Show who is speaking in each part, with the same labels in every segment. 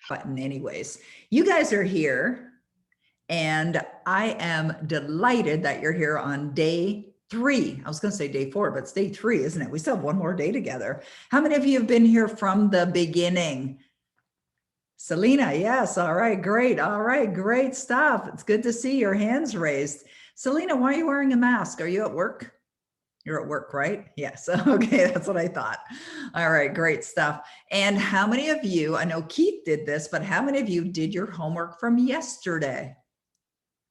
Speaker 1: button anyways. You guys are here, and I am delighted that you're here on day 3. I was going to say day 4, but it's day 3, isn't it? We still have one more day together. How many of you have been here from the beginning? Selena, yes. All right, great. All right, great stuff. It's good to see your hands raised. Selena, why are you wearing a mask? Are you at work? You're at work, right? Yes. Okay, that's what I thought. All right, great stuff. And how many of you, I know Keith did this, but how many of you did your homework from yesterday?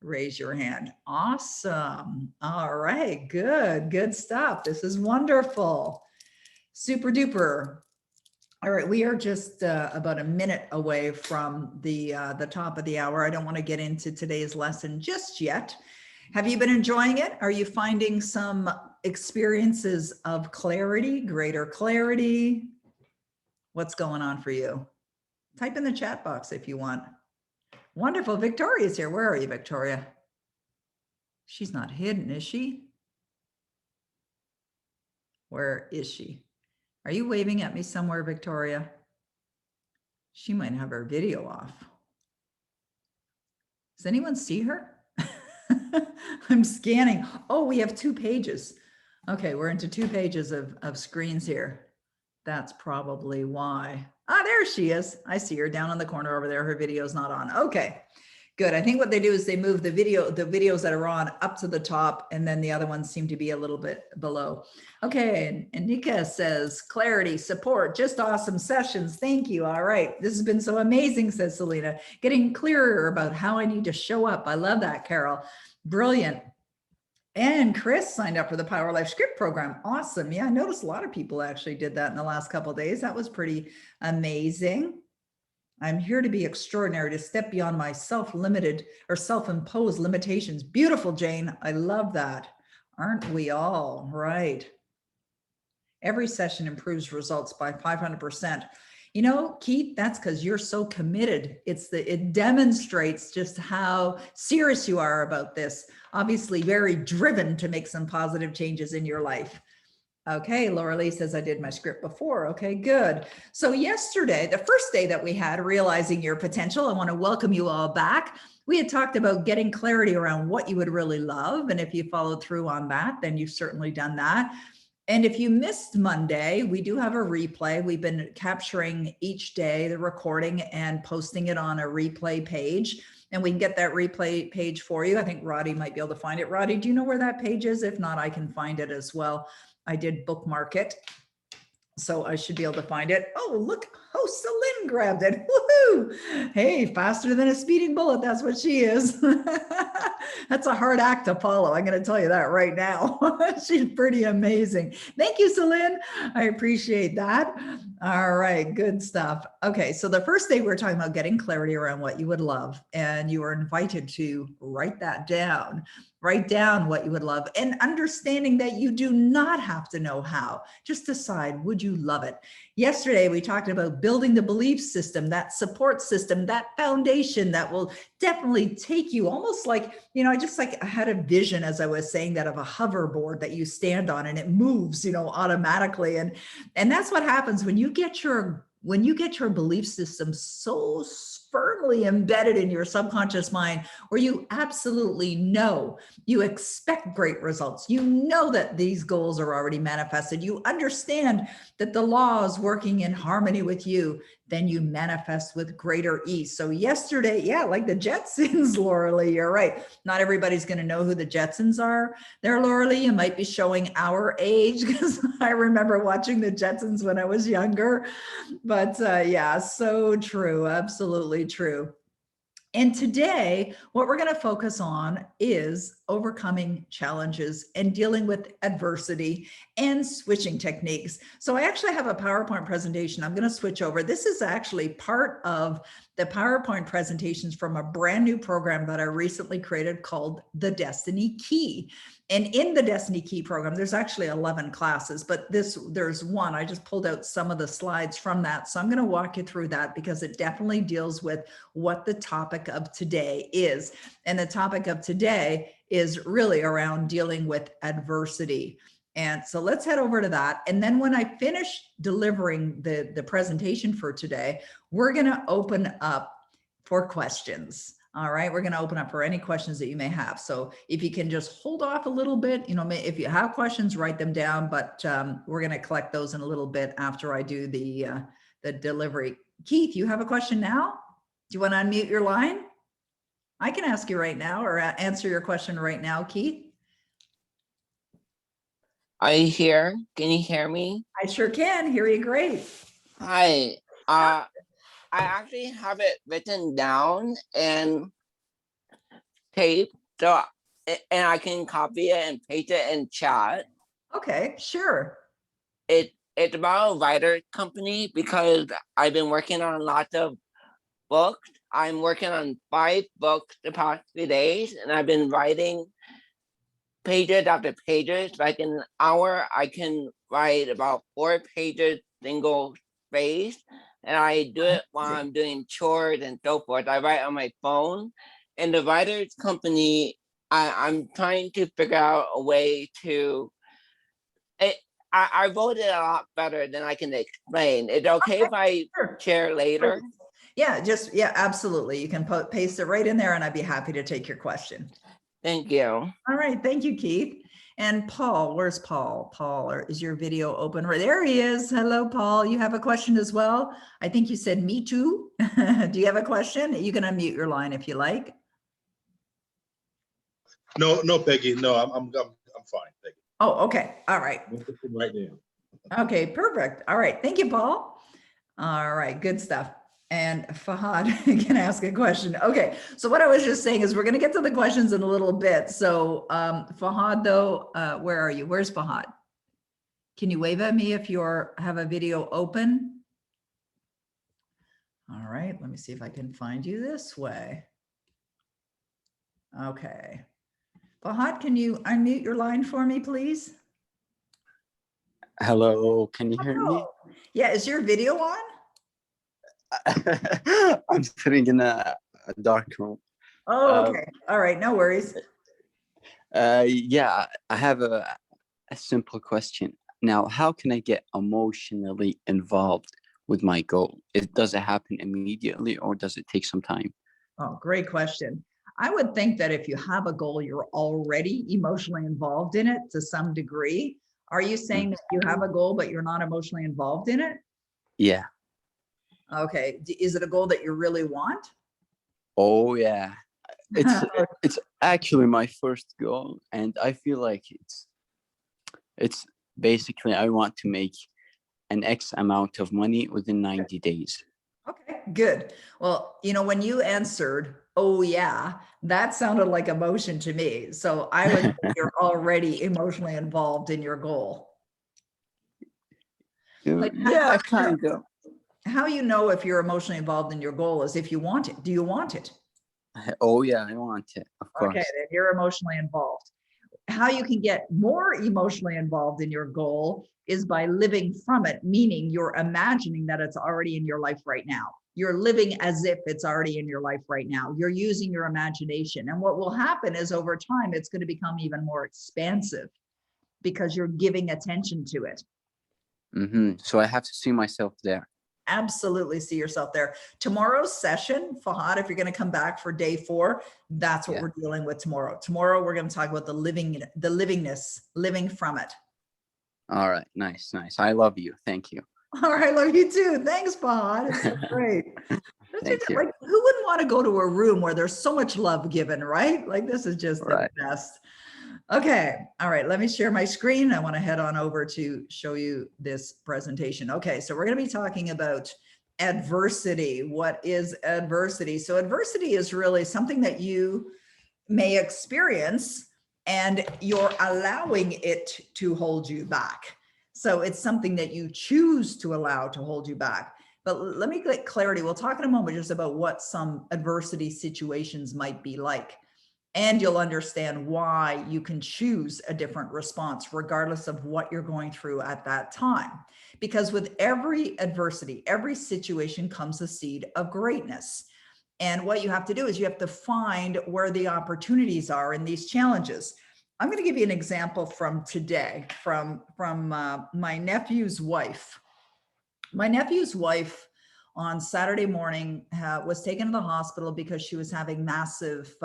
Speaker 1: Raise your hand. Awesome. All right, good stuff. This is wonderful. Super duper. All right, we are just about a minute away from the top of the hour. I don't want to get into today's lesson just yet. Have you been enjoying it? Are you finding some experiences of clarity, greater clarity? What's going on for you? Type in the chat box if you want. Wonderful. Victoria's here. Where are you, Victoria? She's not hidden, is she? Where is she? Are you waving at me somewhere, Victoria? She might have her video off. Does anyone see her? I'm scanning. Oh, we have 2 pages. Okay, we're into 2 pages of screens here. That's probably why. Ah, there she is. I see her down in the corner over there. Her video's not on. Okay, good. I think what they do is they move the videos that are on up to the top, and then the other ones seem to be a little bit below. Okay, and Nika says, clarity, support, just awesome sessions. Thank you. All right. This has been so amazing, says Selena. Getting clearer about how I need to show up. I love that, Carol. Brilliant. And Chris signed up for the Power Life Script program. Awesome. Yeah, I noticed a lot of people actually did that in the last couple of days. That was pretty amazing. I'm here to be extraordinary, to step beyond my self-limited or self-imposed limitations. Beautiful, Jane. I love that. Aren't we all? Right. Every session improves results by 500%. You know, Keith, that's because you're so committed. It demonstrates just how serious you are about this. Obviously very driven to make some positive changes in your life. Okay, Laura Lee says, I did my script before. Okay, good. So yesterday, the first day that we had, Realizing Your Potential, I want to welcome you all back. We had talked about getting clarity around what you would really love. And if you followed through on that, then you've certainly done that. And if you missed Monday, we do have a replay. We've been capturing each day, the recording, and posting it on a replay page. And we can get that replay page for you. I think Roddy might be able to find it. Roddy, do you know where that page is? If not, I can find it as well. I did bookmark it, so I should be able to find it. Oh, look, Celine grabbed it. Woohoo! Hey, faster than a speeding bullet. That's what she is. That's a hard act to follow. I'm going to tell you that right now. She's pretty amazing. Thank you, Celine. I appreciate that. All right, good stuff. Okay, so the first day we were talking about getting clarity around what you would love, and you were invited to write that down. Write down what you would love, and understanding that you do not have to know how. Just decide, would you love it? Yesterday, we talked about building the belief system, that support system, that foundation that will definitely take you almost like, you know, I had a vision as I was saying that of a hoverboard that you stand on and it moves, you know, automatically. And that's what happens when you get your belief system so firmly embedded in your subconscious mind, where you absolutely know, you expect great results. You know that these goals are already manifested. You understand that the law is working in harmony with you. Then you manifest with greater ease. So yesterday, yeah, like the Jetsons, Laura Lee, you're right. Not everybody's going to know who the Jetsons are. There, Laura Lee, you might be showing our age, because I remember watching the Jetsons when I was younger. But yeah, so true. Absolutely true. And today, what we're going to focus on is overcoming challenges and dealing with adversity and switching techniques. So I actually have a PowerPoint presentation. I'm going to switch over. This is actually part of the PowerPoint presentations from a brand new program that I recently created called the Destiny Key. And in the Destiny Key program, there's actually 11 classes, but there's one. I just pulled out some of the slides from that. So I'm going to walk you through that because it definitely deals with what the topic of today is. And the topic of today is really around dealing with adversity. And so let's head over to that. And then when I finish delivering the presentation for today, we're going to open up for questions. All right, we're going to open up for any questions that you may have. So if you can just hold off a little bit, you know, if you have questions, write them down, but we're going to collect those in a little bit after I do the delivery. Keith, you have a question now? Do you want to unmute your line? I can ask you right now or answer your question right now, Keith.
Speaker 2: Are you here? Can you hear me?
Speaker 1: I sure can. Hear you great.
Speaker 2: Hi. I actually have it written down and tape, so and I can copy it and paste it in chat.
Speaker 1: Okay, sure.
Speaker 2: It's about a writer company because I've been working on lots of books. I'm working on 5 books the past few days, and I've been writing pages after pages. Like in an hour, I can write about 4 pages single space, and I do it while I'm doing chores and so forth. I write on my phone, and the writers company, I'm trying to figure out a way to. I wrote it a lot better than I can explain. Is it okay if I share later?
Speaker 1: Yeah, absolutely. You can paste it right in there and I'd be happy to take your question.
Speaker 2: Thank you.
Speaker 1: All right, thank you, Keith. And Paul, where's Paul? Paul, or is your video open? Right there he is. Hello, Paul. You have a question as well? I think you said me too. Do you have a question? You can unmute your line if you like.
Speaker 3: No, Peggy. No, I'm fine, Peggy.
Speaker 1: Oh, okay. All right.
Speaker 3: Right now.
Speaker 1: Okay, perfect. All right. Thank you, Paul. All right, good stuff. And Fahad can ask a question. Okay, so what I was just saying is we're going to get to the questions in a little bit. So Fahad, though, where are you? Where's Fahad? Can you wave at me if you have a video open? All right, let me see if I can find you this way. Okay. Fahad, can you unmute your line for me, please?
Speaker 4: Hello, can you hear me?
Speaker 1: Yeah, is your video on?
Speaker 4: I'm sitting in a dark room.
Speaker 1: Oh, okay. All right, no worries.
Speaker 4: Yeah, I have a simple question. Now, how can I get emotionally involved with my goal? Does it happen immediately or does it take some time?
Speaker 1: Oh, great question. I would think that if you have a goal, you're already emotionally involved in it to some degree. Are you saying that you have a goal, but you're not emotionally involved in it?
Speaker 4: Yeah.
Speaker 1: Okay. Is it a goal that you really want?
Speaker 4: Oh, yeah. It's actually my first goal, and I feel like it's basically I want to make an X amount of money within 90 days.
Speaker 1: Okay, good. Well, you know, when you answered, oh yeah, that sounded like emotion to me. So I would say you're already emotionally involved in your goal. Like,
Speaker 4: yeah, kind of.
Speaker 1: How you know if you're emotionally involved in your goal is if you want it. Do you want it?
Speaker 4: Oh yeah, I want it, of course.
Speaker 1: Okay, then you're emotionally involved. How you can get more emotionally involved in your goal is by living from it, meaning you're imagining that it's already in your life right now. You're living as if it's already in your life right now. You're using your imagination. And what will happen is over time, it's going to become even more expansive because you're giving attention to it.
Speaker 4: So I have to see myself there.
Speaker 1: Absolutely see yourself there. Tomorrow's session, Fahad, if you're going to come back for day 4, that's what we're dealing with tomorrow. Tomorrow, we're going to talk about the livingness, living from it.
Speaker 4: All right. Nice. I love you. Thank you.
Speaker 1: All right. I love you too. Thanks, Fahad. It's so great.
Speaker 4: Thank you.
Speaker 1: Like, who wouldn't want to go to a room where there's so much love given, right? Like, this is just the best. Okay. All right. Let me share my screen. I want to head on over to show you this presentation. Okay. So we're going to be talking about adversity. What is adversity? So adversity is really something that you may experience and you're allowing it to hold you back. So it's something that you choose to allow to hold you back. But let me get clarity. We'll talk in a moment just about what some adversity situations might be like. And you'll understand why you can choose a different response regardless of what you're going through at that time. Because with every adversity, every situation comes a seed of greatness. And what you have to do is you have to find where the opportunities are in these challenges. I'm going to give you an example from today, from my nephew's wife. My nephew's wife on Saturday morning was taken to the hospital because she was having massive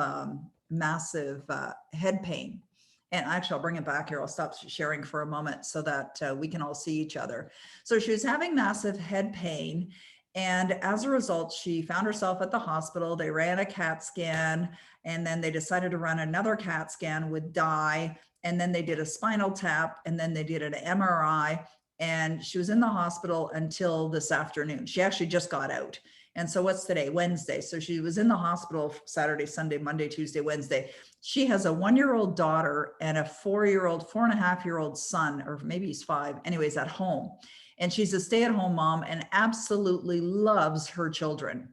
Speaker 1: head pain. And actually, I'll bring it back here. I'll stop sharing for a moment so that we can all see each other. So she was having massive head pain. And as a result, she found herself at the hospital. They ran a CAT scan, and then they decided to run another CAT scan with dye. And then they did a spinal tap, and then they did an MRI. And she was in the hospital until this afternoon. She actually just got out. And so what's today? Wednesday. So she was in the hospital Saturday, Sunday, Monday, Tuesday, Wednesday. She has a 1-year-old daughter and a 4.5-year-old son, or maybe he's 5, anyways, at home. And she's a stay-at-home mom and absolutely loves her children.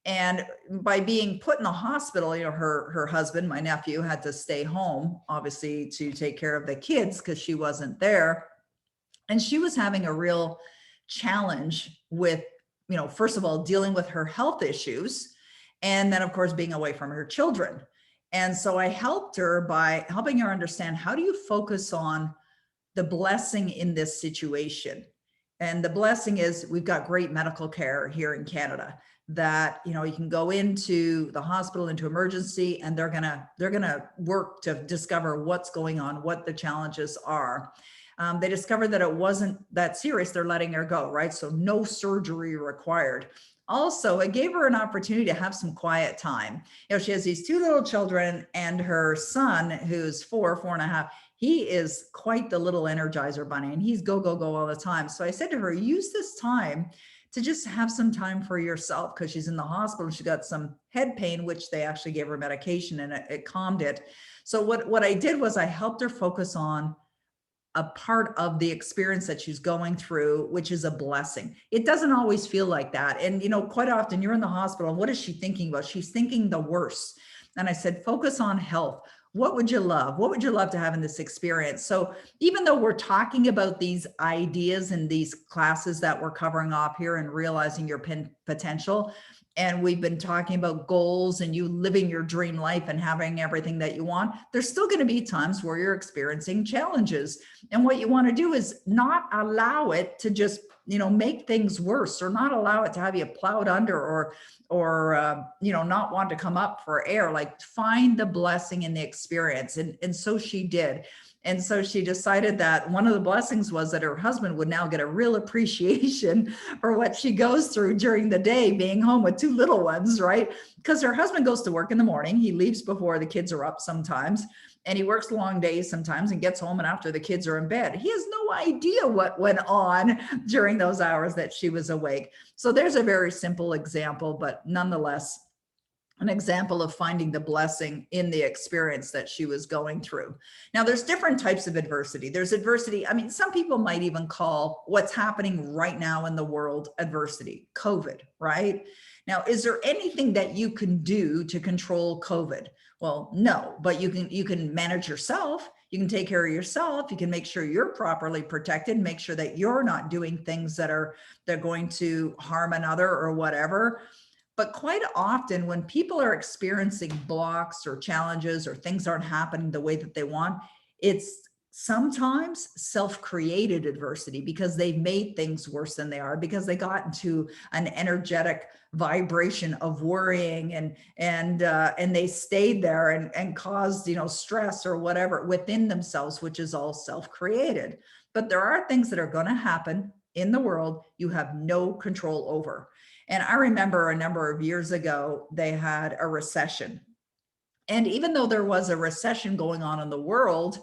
Speaker 1: And by being put in the hospital, you know, her husband, my nephew, had to stay home, obviously, to take care of the kids because she wasn't there. And she was having a real challenge with, you know, first of all, dealing with her health issues, and then of course, being away from her children. And so I helped her by helping her understand, how do you focus on the blessing in this situation? And the blessing is we've got great medical care here in Canada that, you know, you can go into the hospital, into emergency, and they're gonna work to discover what's going on, what the challenges are. They discovered that it wasn't that serious. They're letting her go, right? So no surgery required. Also, it gave her an opportunity to have some quiet time. You know, she has these 2 little children, and her son, who's 4.5, he is quite the little Energizer bunny, and he's go, go, go all the time. So I said to her, use this time to just have some time for yourself, because she's in the hospital. She got some head pain, which they actually gave her medication, and it calmed it. So what I did was I helped her focus on a part of the experience that she's going through, which is a blessing. It doesn't always feel like that. And, you know, quite often you're in the hospital, and what is she thinking about? She's thinking the worst. And I said, focus on health. What would you love? What would you love to have in this experience? So even though we're talking about these ideas and these classes that we're covering off here and realizing your potential, and we've been talking about goals and you living your dream life and having everything that you want, there's still going to be times where you're experiencing challenges. And what you want to do is not allow it to just, you know, make things worse, or not allow it to have you plowed under, or you know, not want to come up for air. Like, find the blessing in the experience. And so she did. And so she decided that one of the blessings was that her husband would now get a real appreciation for what she goes through during the day, being home with 2 little ones, right? Because her husband goes to work in the morning. He leaves before the kids are up sometimes, and he works long days sometimes and gets home and after the kids are in bed. He has no idea what went on during those hours that she was awake. So there's a very simple example, but nonetheless, an example of finding the blessing in the experience that she was going through. Now, there's different types of adversity. There's adversity. I mean, some people might even call what's happening right now in the world adversity, COVID, right? Now, is there anything that you can do to control COVID? Well, no, but you can manage yourself. You can take care of yourself. You can make sure you're properly protected, make sure that you're not doing things they're going to harm another or whatever. But quite often when people are experiencing blocks or challenges, or things aren't happening the way that they want, it's sometimes self-created adversity, because they've made things worse than they are, because they got into an energetic vibration of worrying, and they stayed there and caused, you know, stress or whatever within themselves, which is all self-created. But there are things that are going to happen in the world you have no control over. And I remember a number of years ago, they had a recession. And even though there was a recession going on in the world,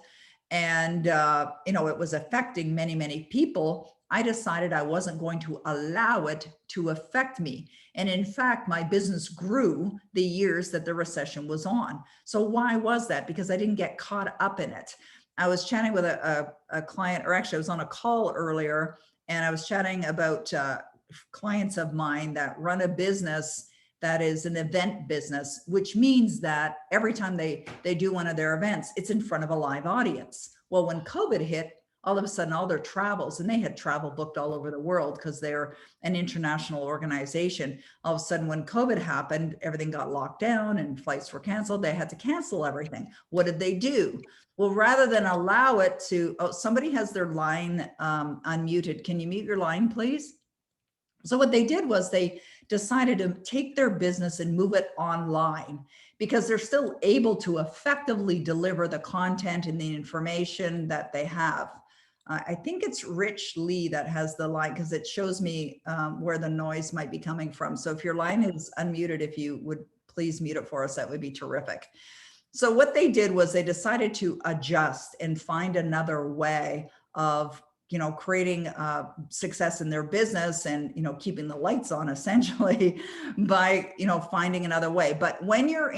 Speaker 1: and you know, it was affecting many, many people, I decided I wasn't going to allow it to affect me. And in fact, my business grew the years that the recession was on. So why was that? Because I didn't get caught up in it. I was chatting with a client, or actually I was on a call earlier, and I was chatting about clients of mine that run a business that is an event business, which means that every time they do one of their events, it's in front of a live audience. Well, when COVID hit, all of a sudden all their travels, and they had travel booked all over the world because they're an international organization. All of a sudden when COVID happened, everything got locked down and flights were canceled. They had to cancel everything. What did they do? Well, rather than allow it to, oh, somebody has their line unmuted. Can you mute your line, please? So what they did was they decided to take their business and move it online, because they're still able to effectively deliver the content and the information that they have. I think it's Rich Lee that has the line, because it shows me where the noise might be coming from. So if your line is unmuted, if you would please mute it for us, that would be terrific. So what they did was they decided to adjust and find another way of, you know, creating success in their business and, you know, keeping the lights on essentially by, you know, finding another way. But when you're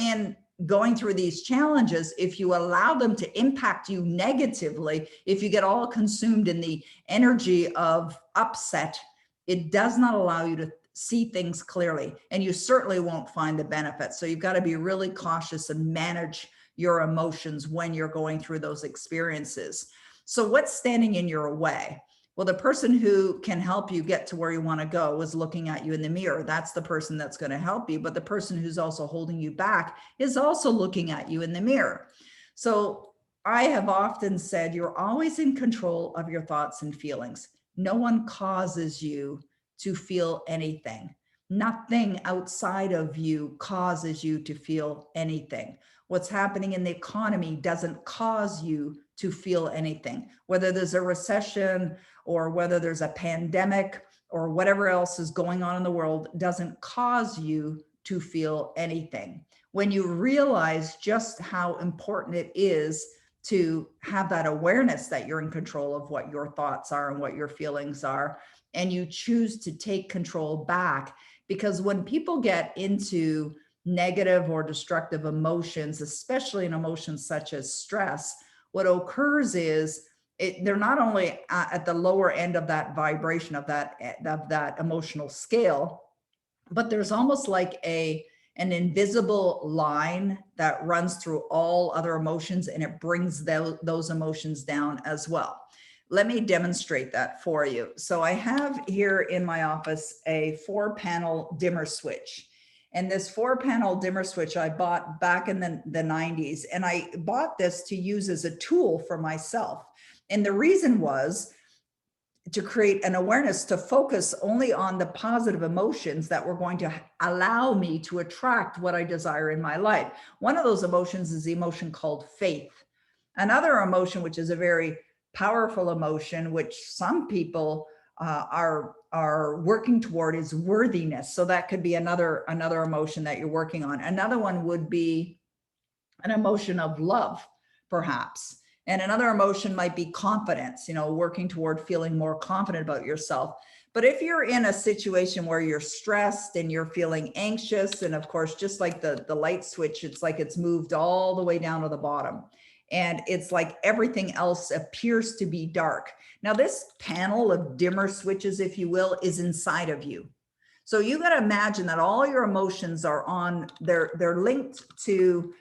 Speaker 1: going through these challenges, if you allow them to impact you negatively, if you get all consumed in the energy of upset, it does not allow you to see things clearly, and you certainly won't find the benefits. So you've got to be really cautious and manage your emotions when you're going through those experiences. So what's standing in your way? Well, the person who can help you get to where you want to go is looking at you in the mirror. That's the person that's going to help you. But the person who's also holding you back is also looking at you in the mirror. So I have often said, you're always in control of your thoughts and feelings. No one causes you to feel anything. Nothing outside of you causes you to feel anything. What's happening in the economy doesn't cause you to feel anything. Whether there's a recession or whether there's a pandemic or whatever else is going on in the world doesn't cause you to feel anything. When you realize just how important it is to have that awareness that you're in control of what your thoughts are and what your feelings are, and you choose to take control back. Because when people get into negative or destructive emotions, especially in emotions such as stress, what occurs is they're not only at the lower end of that vibration of that emotional scale, but there's almost like an invisible line that runs through all other emotions, and it brings those emotions down as well. Let me demonstrate that for you. So I have here in my office a 4-panel dimmer switch. And this 4-panel dimmer switch I bought back in the 90s. And I bought this to use as a tool for myself. And the reason was to create an awareness to focus only on the positive emotions that were going to allow me to attract what I desire in my life. One of those emotions is the emotion called faith. Another emotion, which is a very powerful emotion, which some people are working toward, is worthiness. So that could be another emotion that you're working on. Another one would be an emotion of love, perhaps. And another emotion might be confidence, you know, working toward feeling more confident about yourself. But if you're in a situation where you're stressed and you're feeling anxious, and of course, just like the light switch, it's like it's moved all the way down to the bottom. And it's like everything else appears to be dark. Now, this panel of dimmer switches, if you will, is inside of you. So you got to imagine that all your emotions are on, they're linked to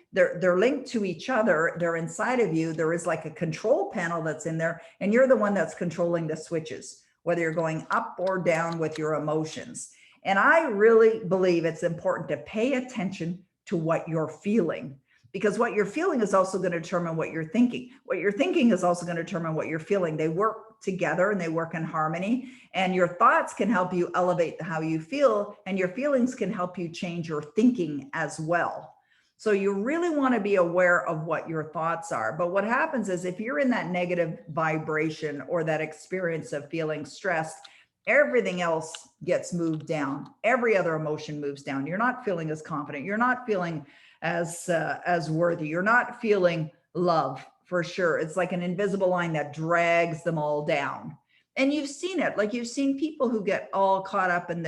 Speaker 1: each other. They're inside of you. There is like a control panel that's in there, and you're the one that's controlling the switches, whether you're going up or down with your emotions. And I really believe it's important to pay attention to what you're feeling, because what you're feeling is also going to determine what you're thinking. What you're thinking is also going to determine what you're feeling. They work together and they work in harmony, and your thoughts can help you elevate how you feel, and your feelings can help you change your thinking as well. So you really want to be aware of what your thoughts are. But what happens is if you're in that negative vibration or that experience of feeling stressed, everything else gets moved down. Every other emotion moves down. You're not feeling as confident. You're not feeling as worthy. You're not feeling love, for sure. It's like an invisible line that drags them all down. And you've seen it, like you've seen people who get all caught up in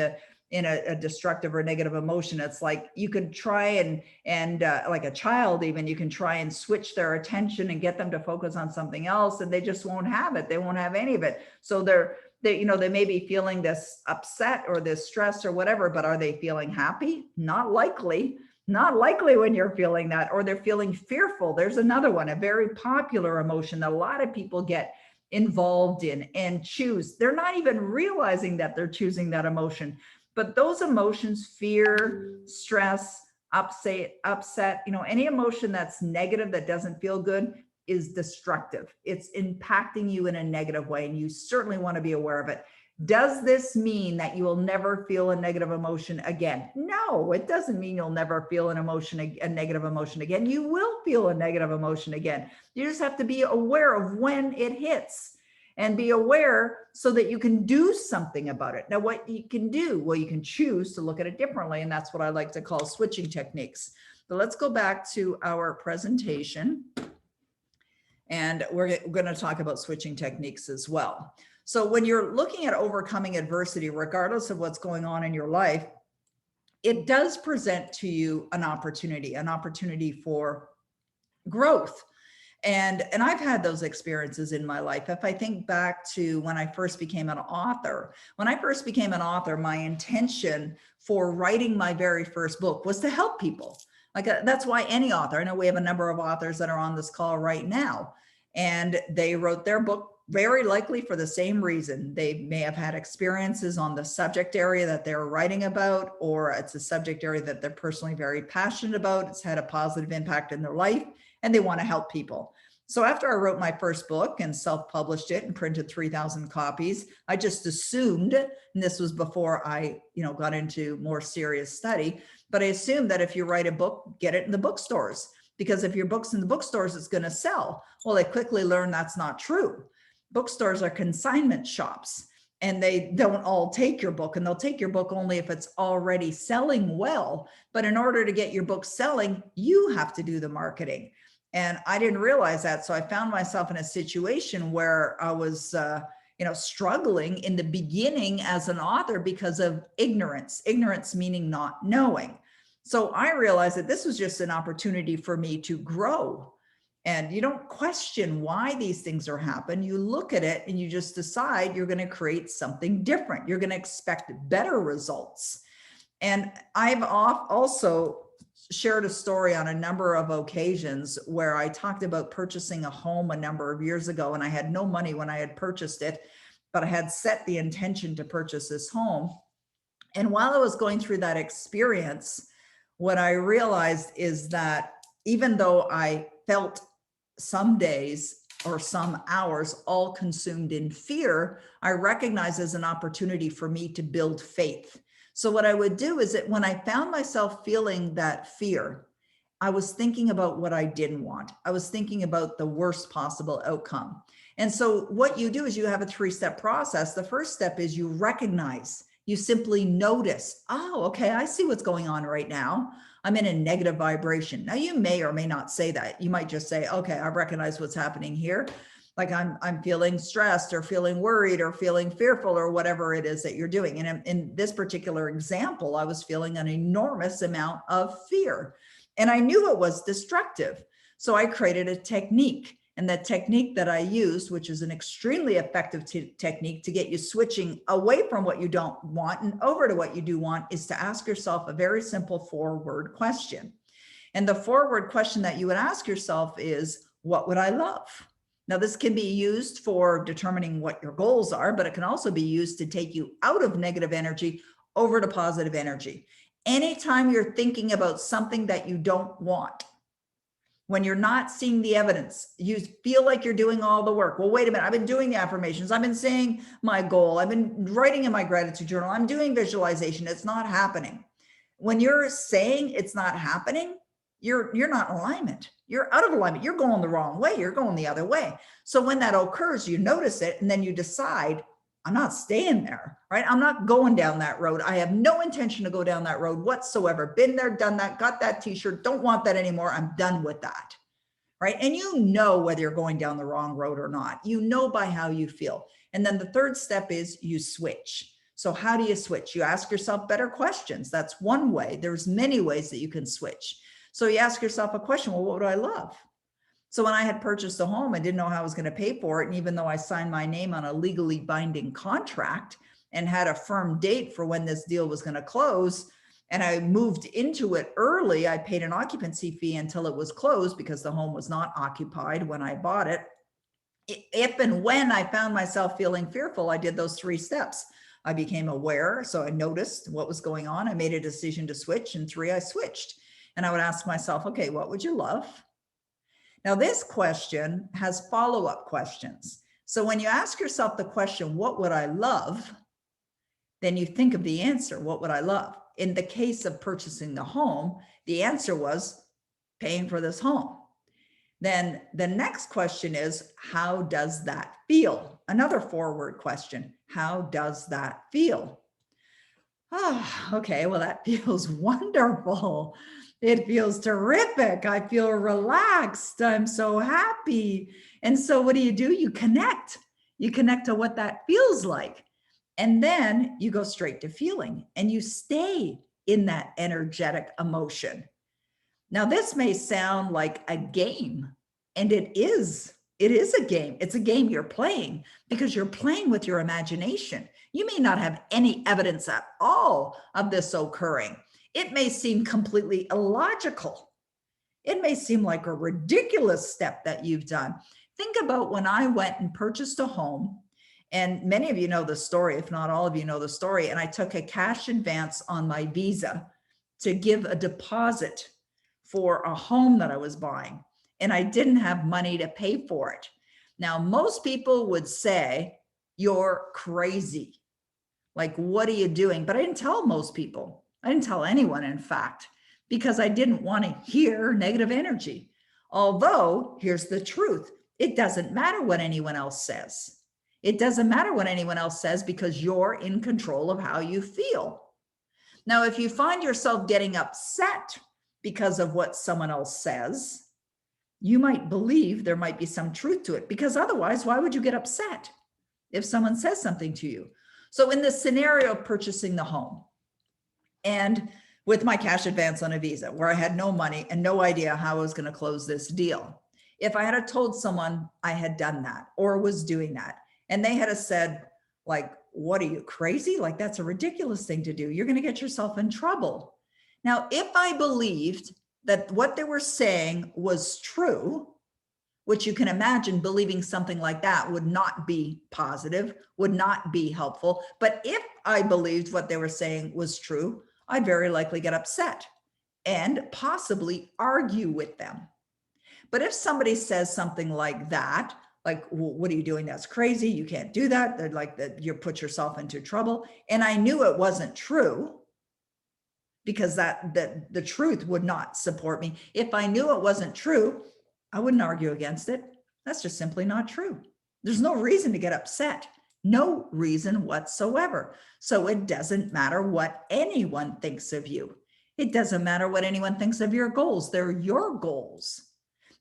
Speaker 1: a destructive or negative emotion. It's like you could try and like a child, even you can try and switch their attention and get them to focus on something else, and they just won't have it. They won't have any of it. So they may be feeling this upset or this stress or whatever, but are they feeling happy? Not likely. Not likely when you're feeling that, or they're feeling fearful. There's another one, a very popular emotion that a lot of people get involved in and choose. They're not even realizing that they're choosing that emotion, but those emotions, fear, stress, upset, any emotion that's negative, that doesn't feel good, is destructive. It's impacting you in a negative way, and you certainly want to be aware of it. Does this mean that you will never feel a negative emotion again? No, it doesn't mean you'll never feel a negative emotion again. You will feel a negative emotion again. You just have to be aware of when it hits and be aware so that you can do something about it. Now, what you can do, well, you can choose to look at it differently, and that's what I like to call switching techniques. But let's go back to our presentation, and we're going to talk about switching techniques as well. So when you're looking at overcoming adversity, regardless of what's going on in your life, it does present to you an opportunity for growth. And I've had those experiences in my life. If I think back to when I first became an author, my intention for writing my very first book was to help people. That's why any author, I know we have a number of authors that are on this call right now, and they wrote their book very likely for the same reason. They may have had experiences on the subject area that they're writing about, or it's a subject area that they're personally very passionate about. It's had a positive impact in their life, and they want to help people. So after I wrote my first book and self-published it and printed 3,000 copies, I just assumed, and this was before I, got into more serious study, but I assumed that if you write a book, get it in the bookstores, because if your book's in the bookstores, it's going to sell. Well, I quickly learned that's not true. Bookstores are consignment shops, and they don't all take your book, and they'll take your book only if it's already selling well. But in order to get your book selling, you have to do the marketing. And I didn't realize that. So I found myself in a situation where I was, struggling in the beginning as an author because of ignorance meaning not knowing. So I realized that this was just an opportunity for me to grow. And you don't question why these things are happening. You look at it and you just decide you're going to create something different. You're going to expect better results. And I've also shared a story on a number of occasions where I talked about purchasing a home a number of years ago, and I had no money when I had purchased it, but I had set the intention to purchase this home. And while I was going through that experience, what I realized is that even though I felt some days or some hours all consumed in fear, I recognized as an opportunity for me to build faith. So what I would do is that when I found myself feeling that fear, I was thinking about what I didn't want. I was thinking about the worst possible outcome. And so what you do is you have a 3-step process. The first step is you recognize, you simply notice, oh, okay, I see what's going on right now. I'm in a negative vibration. Now you may or may not say that. You might just say, okay, I recognize what's happening here. Like I'm feeling stressed or feeling worried or feeling fearful or whatever it is that you're doing. And in this particular example, I was feeling an enormous amount of fear, and I knew it was destructive. So I created a technique, and the technique that I used, which is an extremely effective technique to get you switching away from what you don't want and over to what you do want, is to ask yourself a very simple 4-word question. And the 4-word question that you would ask yourself is, what would I love? Now, this can be used for determining what your goals are, but it can also be used to take you out of negative energy over to positive energy. Anytime you're thinking about something that you don't want, when you're not seeing the evidence, you feel like you're doing all the work. Well, wait a minute, I've been doing the affirmations. I've been saying my goal. I've been writing in my gratitude journal. I'm doing visualization. It's not happening. When you're saying it's not happening, you're not in alignment. You're out of alignment. You're going the wrong way. You're going the other way. So when that occurs, you notice it, and then you decide, I'm not staying there, right? I'm not going down that road. I have no intention to go down that road whatsoever. Been there, done that, got that t-shirt, don't want that anymore. I'm done with that, right? And you know whether you're going down the wrong road or not. You know by how you feel. And then the 3rd step is you switch. So how do you switch? You ask yourself better questions. That's one way. There's many ways that you can switch. So you ask yourself a question, well, what would I love? So when I had purchased a home, I didn't know how I was going to pay for it. And even though I signed my name on a legally binding contract and had a firm date for when this deal was going to close, and I moved into it early, I paid an occupancy fee until it was closed because the home was not occupied when I bought it. If and when I found myself feeling fearful, I did those 3 steps. I became aware. So I noticed what was going on. I made a decision to switch. And 3, I switched. And I would ask myself, okay, what would you love? Now, this question has follow-up questions. So when you ask yourself the question, what would I love? Then you think of the answer, what would I love? In the case of purchasing the home, the answer was paying for this home. Then the next question is, how does that feel? Another forward question, how does that feel? Oh, okay, well, that feels wonderful. It feels terrific. I feel relaxed. I'm so happy. And so what do? You connect. You connect to what that feels like. And then you go straight to feeling and you stay in that energetic emotion. Now, this may sound like a game, and it is. It is a game. It's a game you're playing because you're playing with your imagination. You may not have any evidence at all of this occurring. It may seem completely illogical. It may seem like a ridiculous step that you've done. Think about when I went and purchased a home, and many of you know the story, if not all of you know the story, and I took a cash advance on my Visa to give a deposit for a home that I was buying, and I didn't have money to pay for it. Now, most people would say, you're crazy. Like, what are you doing? But I didn't tell most people. I didn't tell anyone, in fact, because I didn't want to hear negative energy. Although, here's the truth. It doesn't matter what anyone else says. It doesn't matter what anyone else says because you're in control of how you feel. Now, if you find yourself getting upset because of what someone else says, you might believe there might be some truth to it, because otherwise, why would you get upset if someone says something to you? So in the scenario of purchasing the home, and with my cash advance on a Visa, where I had no money and no idea how I was going to close this deal, if I had told someone I had done that or was doing that, and they had said, like, what are you, crazy? Like, that's a ridiculous thing to do. You're going to get yourself in trouble. Now, if I believed that what they were saying was true, which you can imagine believing something like that would not be positive, would not be helpful. But if I believed what they were saying was true, I'd very likely get upset and possibly argue with them. But if somebody says something like that, like, well, what are you doing? That's crazy. You can't do that. They're like that. You put yourself into trouble. And I knew it wasn't true, because the truth would not support me. If I knew it wasn't true, I wouldn't argue against it. That's just simply not true. There's no reason to get upset. No reason whatsoever. So it doesn't matter what anyone thinks of you. It doesn't matter what anyone thinks of your goals. They're your goals.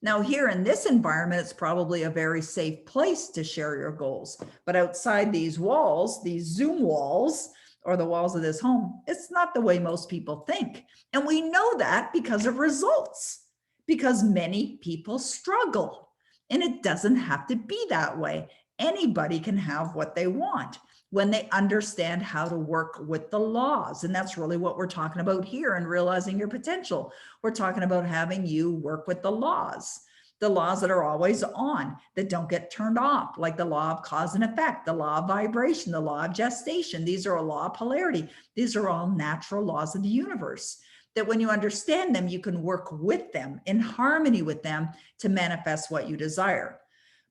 Speaker 1: Now, here in this environment, it's probably a very safe place to share your goals. But outside these walls, these Zoom walls, or the walls of this home, it's not the way most people think. And we know that because of results, because many people struggle. And it doesn't have to be that way. Anybody can have what they want when they understand how to work with the laws. And that's really what we're talking about here in realizing your potential. We're talking about having you work with the laws that are always on, that don't get turned off, like the law of cause and effect, the law of vibration, the law of gestation. These are a law of polarity. These are all natural laws of the universe, that when you understand them, you can work with them, in harmony with them, to manifest what you desire.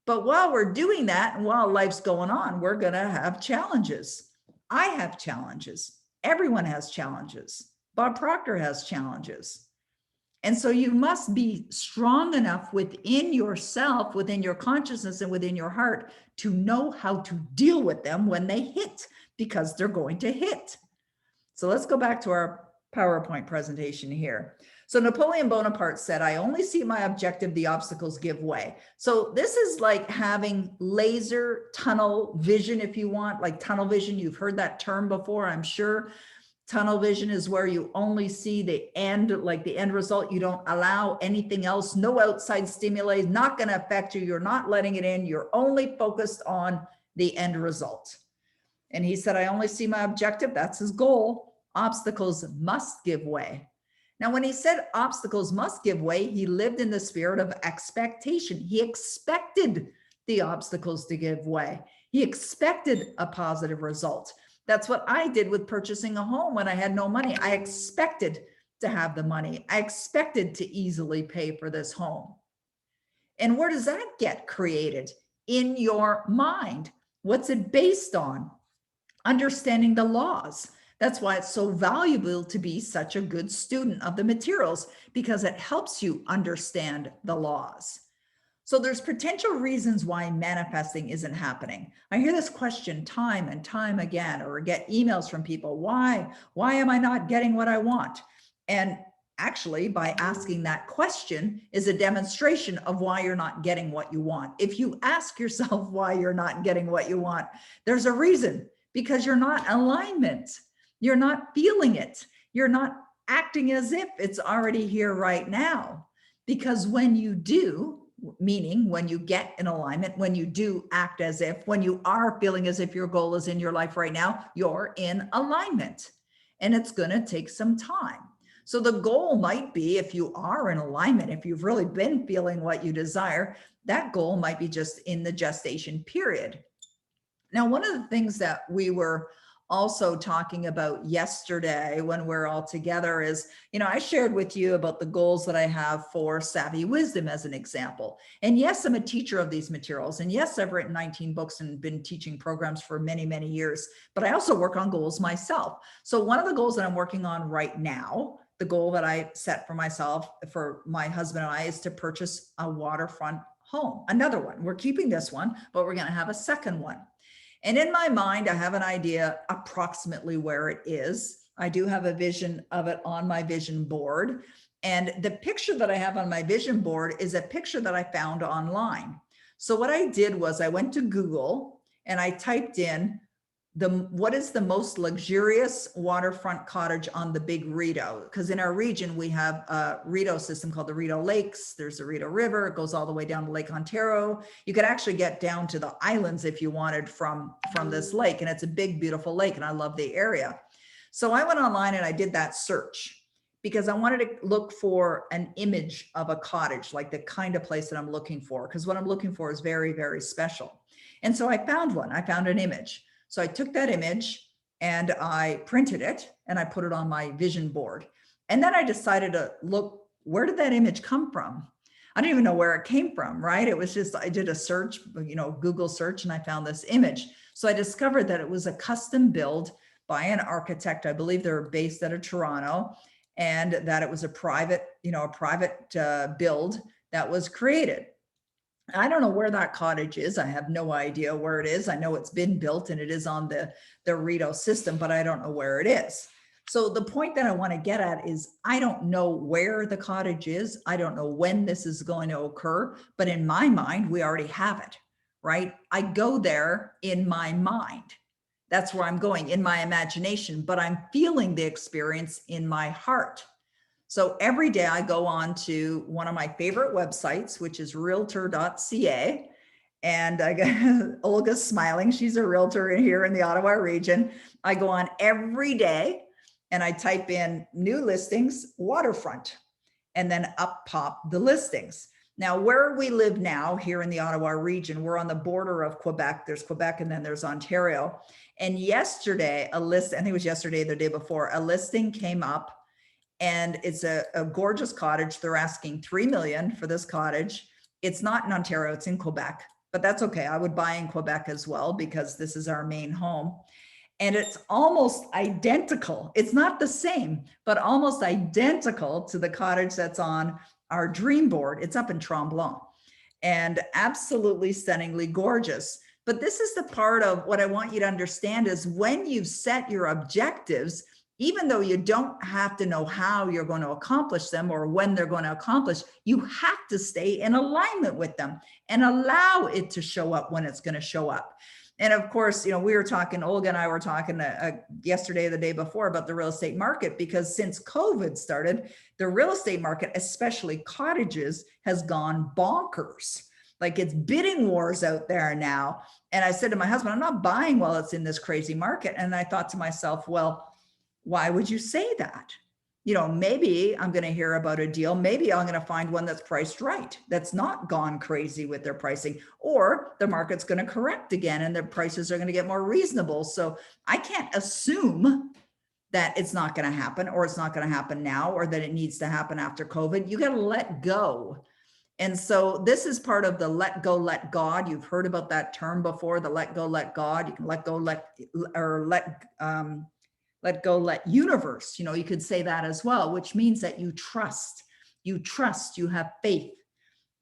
Speaker 1: But while we're doing that, and while life's going on, we're going to have challenges. I have challenges. Everyone has challenges. Bob Proctor has challenges. And so you must be strong enough within yourself, within your consciousness, and within your heart to know how to deal with them when they hit, because they're going to hit. So let's go back to our PowerPoint presentation here. So Napoleon Bonaparte said, I only see my objective, the obstacles give way. So this is like having laser tunnel vision, if you want, like tunnel vision. You've heard that term before, I'm sure. Tunnel vision is where you only see the end, like the end result. You don't allow anything else, no outside stimuli, not going to affect you. You're not letting it in. You're only focused on the end result. And he said, I only see my objective. That's his goal. Obstacles must give way. Now, when he said obstacles must give way, he lived in the spirit of expectation. He expected the obstacles to give way. He expected a positive result. That's what I did with purchasing a home when I had no money. I expected to have the money. I expected to easily pay for this home. And where does that get created? In your mind. What's it based on? Understanding the laws. That's why it's so valuable to be such a good student of the materials, because it helps you understand the laws. So there's potential reasons why manifesting isn't happening. I hear this question time and time again, or get emails from people. Why am I not getting what I want? And actually, by asking that question is a demonstration of why you're not getting what you want. If you ask yourself why you're not getting what you want, there's a reason, because you're not in alignment. You're not feeling it. You're not acting as if it's already here right now. Because when you do, meaning when you get in alignment, when you do act as if, when you are feeling as if your goal is in your life right now, you're in alignment. And it's going to take some time. So the goal might be, if you are in alignment, if you've really been feeling what you desire, that goal might be just in the gestation period. Now, one of the things that we were also talking about yesterday when we're all together is, I shared with you about the goals that I have for Savvy Wisdom as an example. And yes, I'm a teacher of these materials. And yes, I've written 19 books and been teaching programs for many, many years, but I also work on goals myself. So one of the goals that I'm working on right now, the goal that I set for myself, for my husband and I, is to purchase a waterfront home. Another one. We're keeping this one, but we're going to have a second one. And in my mind, I have an idea approximately where it is. I do have a vision of it on my vision board. And the picture that I have on my vision board is a picture that I found online. So what I did was I went to Google and I typed in what is the most luxurious waterfront cottage on the big Rideau? Because in our region, we have a Rideau system called the Rideau Lakes. There's the Rideau River. It goes all the way down to Lake Ontario. You could actually get down to the islands if you wanted from this lake. And it's a big, beautiful lake. And I love the area. So I went online and I did that search because I wanted to look for an image of a cottage, like the kind of place that I'm looking for. Because what I'm looking for is very, very special. And so I found one. I found an image. So I took that image and I printed it and I put it on my vision board. And then I decided to look, where did that image come from? I don't even know where it came from, right? It was just, I did a search, Google search, and I found this image. So I discovered that it was a custom build by an architect. I believe they're based out of Toronto, and that it was a private build that was created. I don't know where that cottage is. I have no idea where it is. I know it's been built and it is on the Rideau system, but I don't know where it is. So the point that I want to get at is I don't know where the cottage is. I don't know when this is going to occur, but in my mind, we already have it, right? I go there in my mind. That's where I'm going, in my imagination, but I'm feeling the experience in my heart. So every day I go on to one of my favorite websites, which is realtor.ca. And I got Olga's smiling. She's a realtor here in the Ottawa region. I go on every day and I type in new listings, waterfront, and then up pop the listings. Now, where we live now here in the Ottawa region, we're on the border of Quebec. There's Quebec and then there's Ontario. And yesterday, I think it was yesterday, the day before, a listing came up. And it's a gorgeous cottage. They're asking $3 million for this cottage. It's not in Ontario, it's in Quebec, but that's okay. I would buy in Quebec as well because this is our main home. And it's almost identical. It's not the same, but almost identical to the cottage that's on our dream board. It's up in Tremblant and absolutely stunningly gorgeous. But this is the part of what I want you to understand is when you've set your objectives, even though you don't have to know how you're going to accomplish them or when they're going to accomplish, you have to stay in alignment with them and allow it to show up when it's going to show up. And of course, we were talking, Olga and I were talking yesterday, the day before, about the real estate market, because since COVID started, the real estate market, especially cottages, has gone bonkers. Like it's bidding wars out there now. And I said to my husband, I'm not buying while it's in this crazy market. And I thought to myself, well, why would you say that? You know, maybe I'm going to hear about a deal. Maybe I'm going to find one that's priced right, that's not gone crazy with their pricing, or the market's going to correct again and their prices are going to get more reasonable. So I can't assume that it's not going to happen, or it's not going to happen now, or that it needs to happen after COVID. You got to let go. And so this is part of the let go, let God. You've heard about that term before, the let go, let God. You can let go, let go, let universe. You know, you could say that as well, which means that you trust, you have faith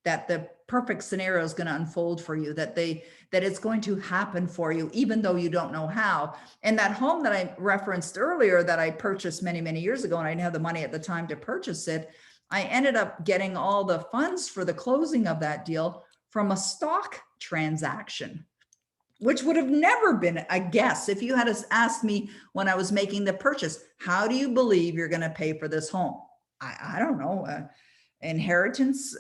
Speaker 1: that the perfect scenario is going to unfold for you, that it's going to happen for you, even though you don't know how. And that home that I referenced earlier that I purchased many, many years ago, and I didn't have the money at the time to purchase it, I ended up getting all the funds for the closing of that deal from a stock transaction, which would have never been a guess. If you had asked me when I was making the purchase, how do you believe you're going to pay for this home? I don't know, inheritance,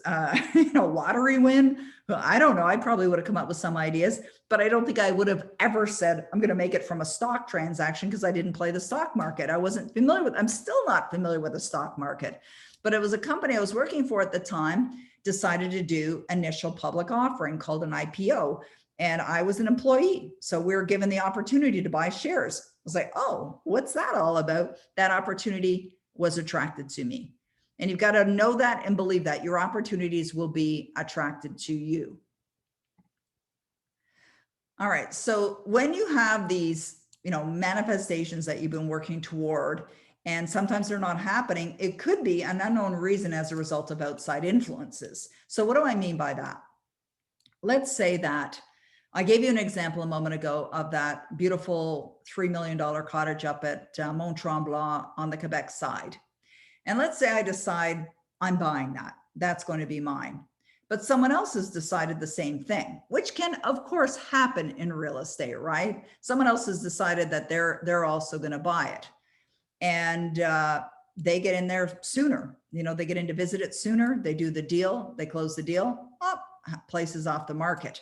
Speaker 1: lottery win. I don't know. I probably would have come up with some ideas, but I don't think I would have ever said, I'm going to make it from a stock transaction, because I didn't play the stock market. I wasn't familiar with, I'm still not familiar with the stock market, but it was a company I was working for at the time decided to do initial public offering called an IPO. And I was an employee. So we were given the opportunity to buy shares. I was like, oh, what's that all about? That opportunity was attracted to me. And you've got to know that and believe that your opportunities will be attracted to you. All right. So when you have these, manifestations that you've been working toward, and sometimes they're not happening, it could be an unknown reason as a result of outside influences. So what do I mean by that? Let's say that I gave you an example a moment ago of that beautiful $3 million cottage up at Mont Tremblant on the Quebec side. And let's say I decide I'm buying that. That's going to be mine. But someone else has decided the same thing, which can, of course, happen in real estate, right? Someone else has decided that they're also going to buy it. And they get in there sooner. They get in to visit it sooner. They do the deal. They close the deal. Place is off the market.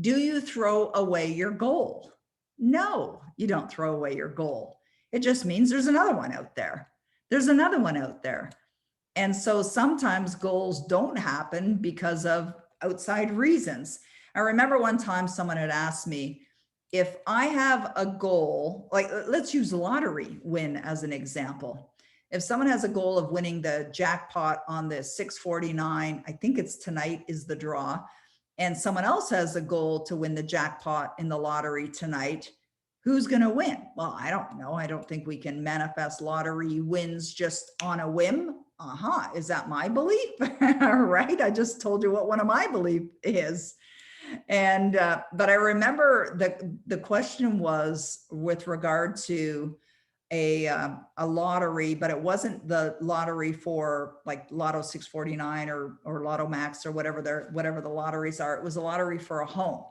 Speaker 1: Do you throw away your goal? No, you don't throw away your goal. It just means there's another one out there. There's another one out there. And so sometimes goals don't happen because of outside reasons. I remember one time someone had asked me, if I have a goal, like let's use lottery win as an example. If someone has a goal of winning the jackpot on the 649, I think it's tonight is the draw, and someone else has a goal to win the jackpot in the lottery tonight, who's going to win? Well, I don't know. I don't think we can manifest lottery wins just on a whim. Is that my belief? Right? I just told you what one of my beliefs is. And, but I remember the question was with regard to a lottery, but it wasn't the lottery for like Lotto 649 or Lotto Max or whatever the lotteries are. It was a lottery for a home.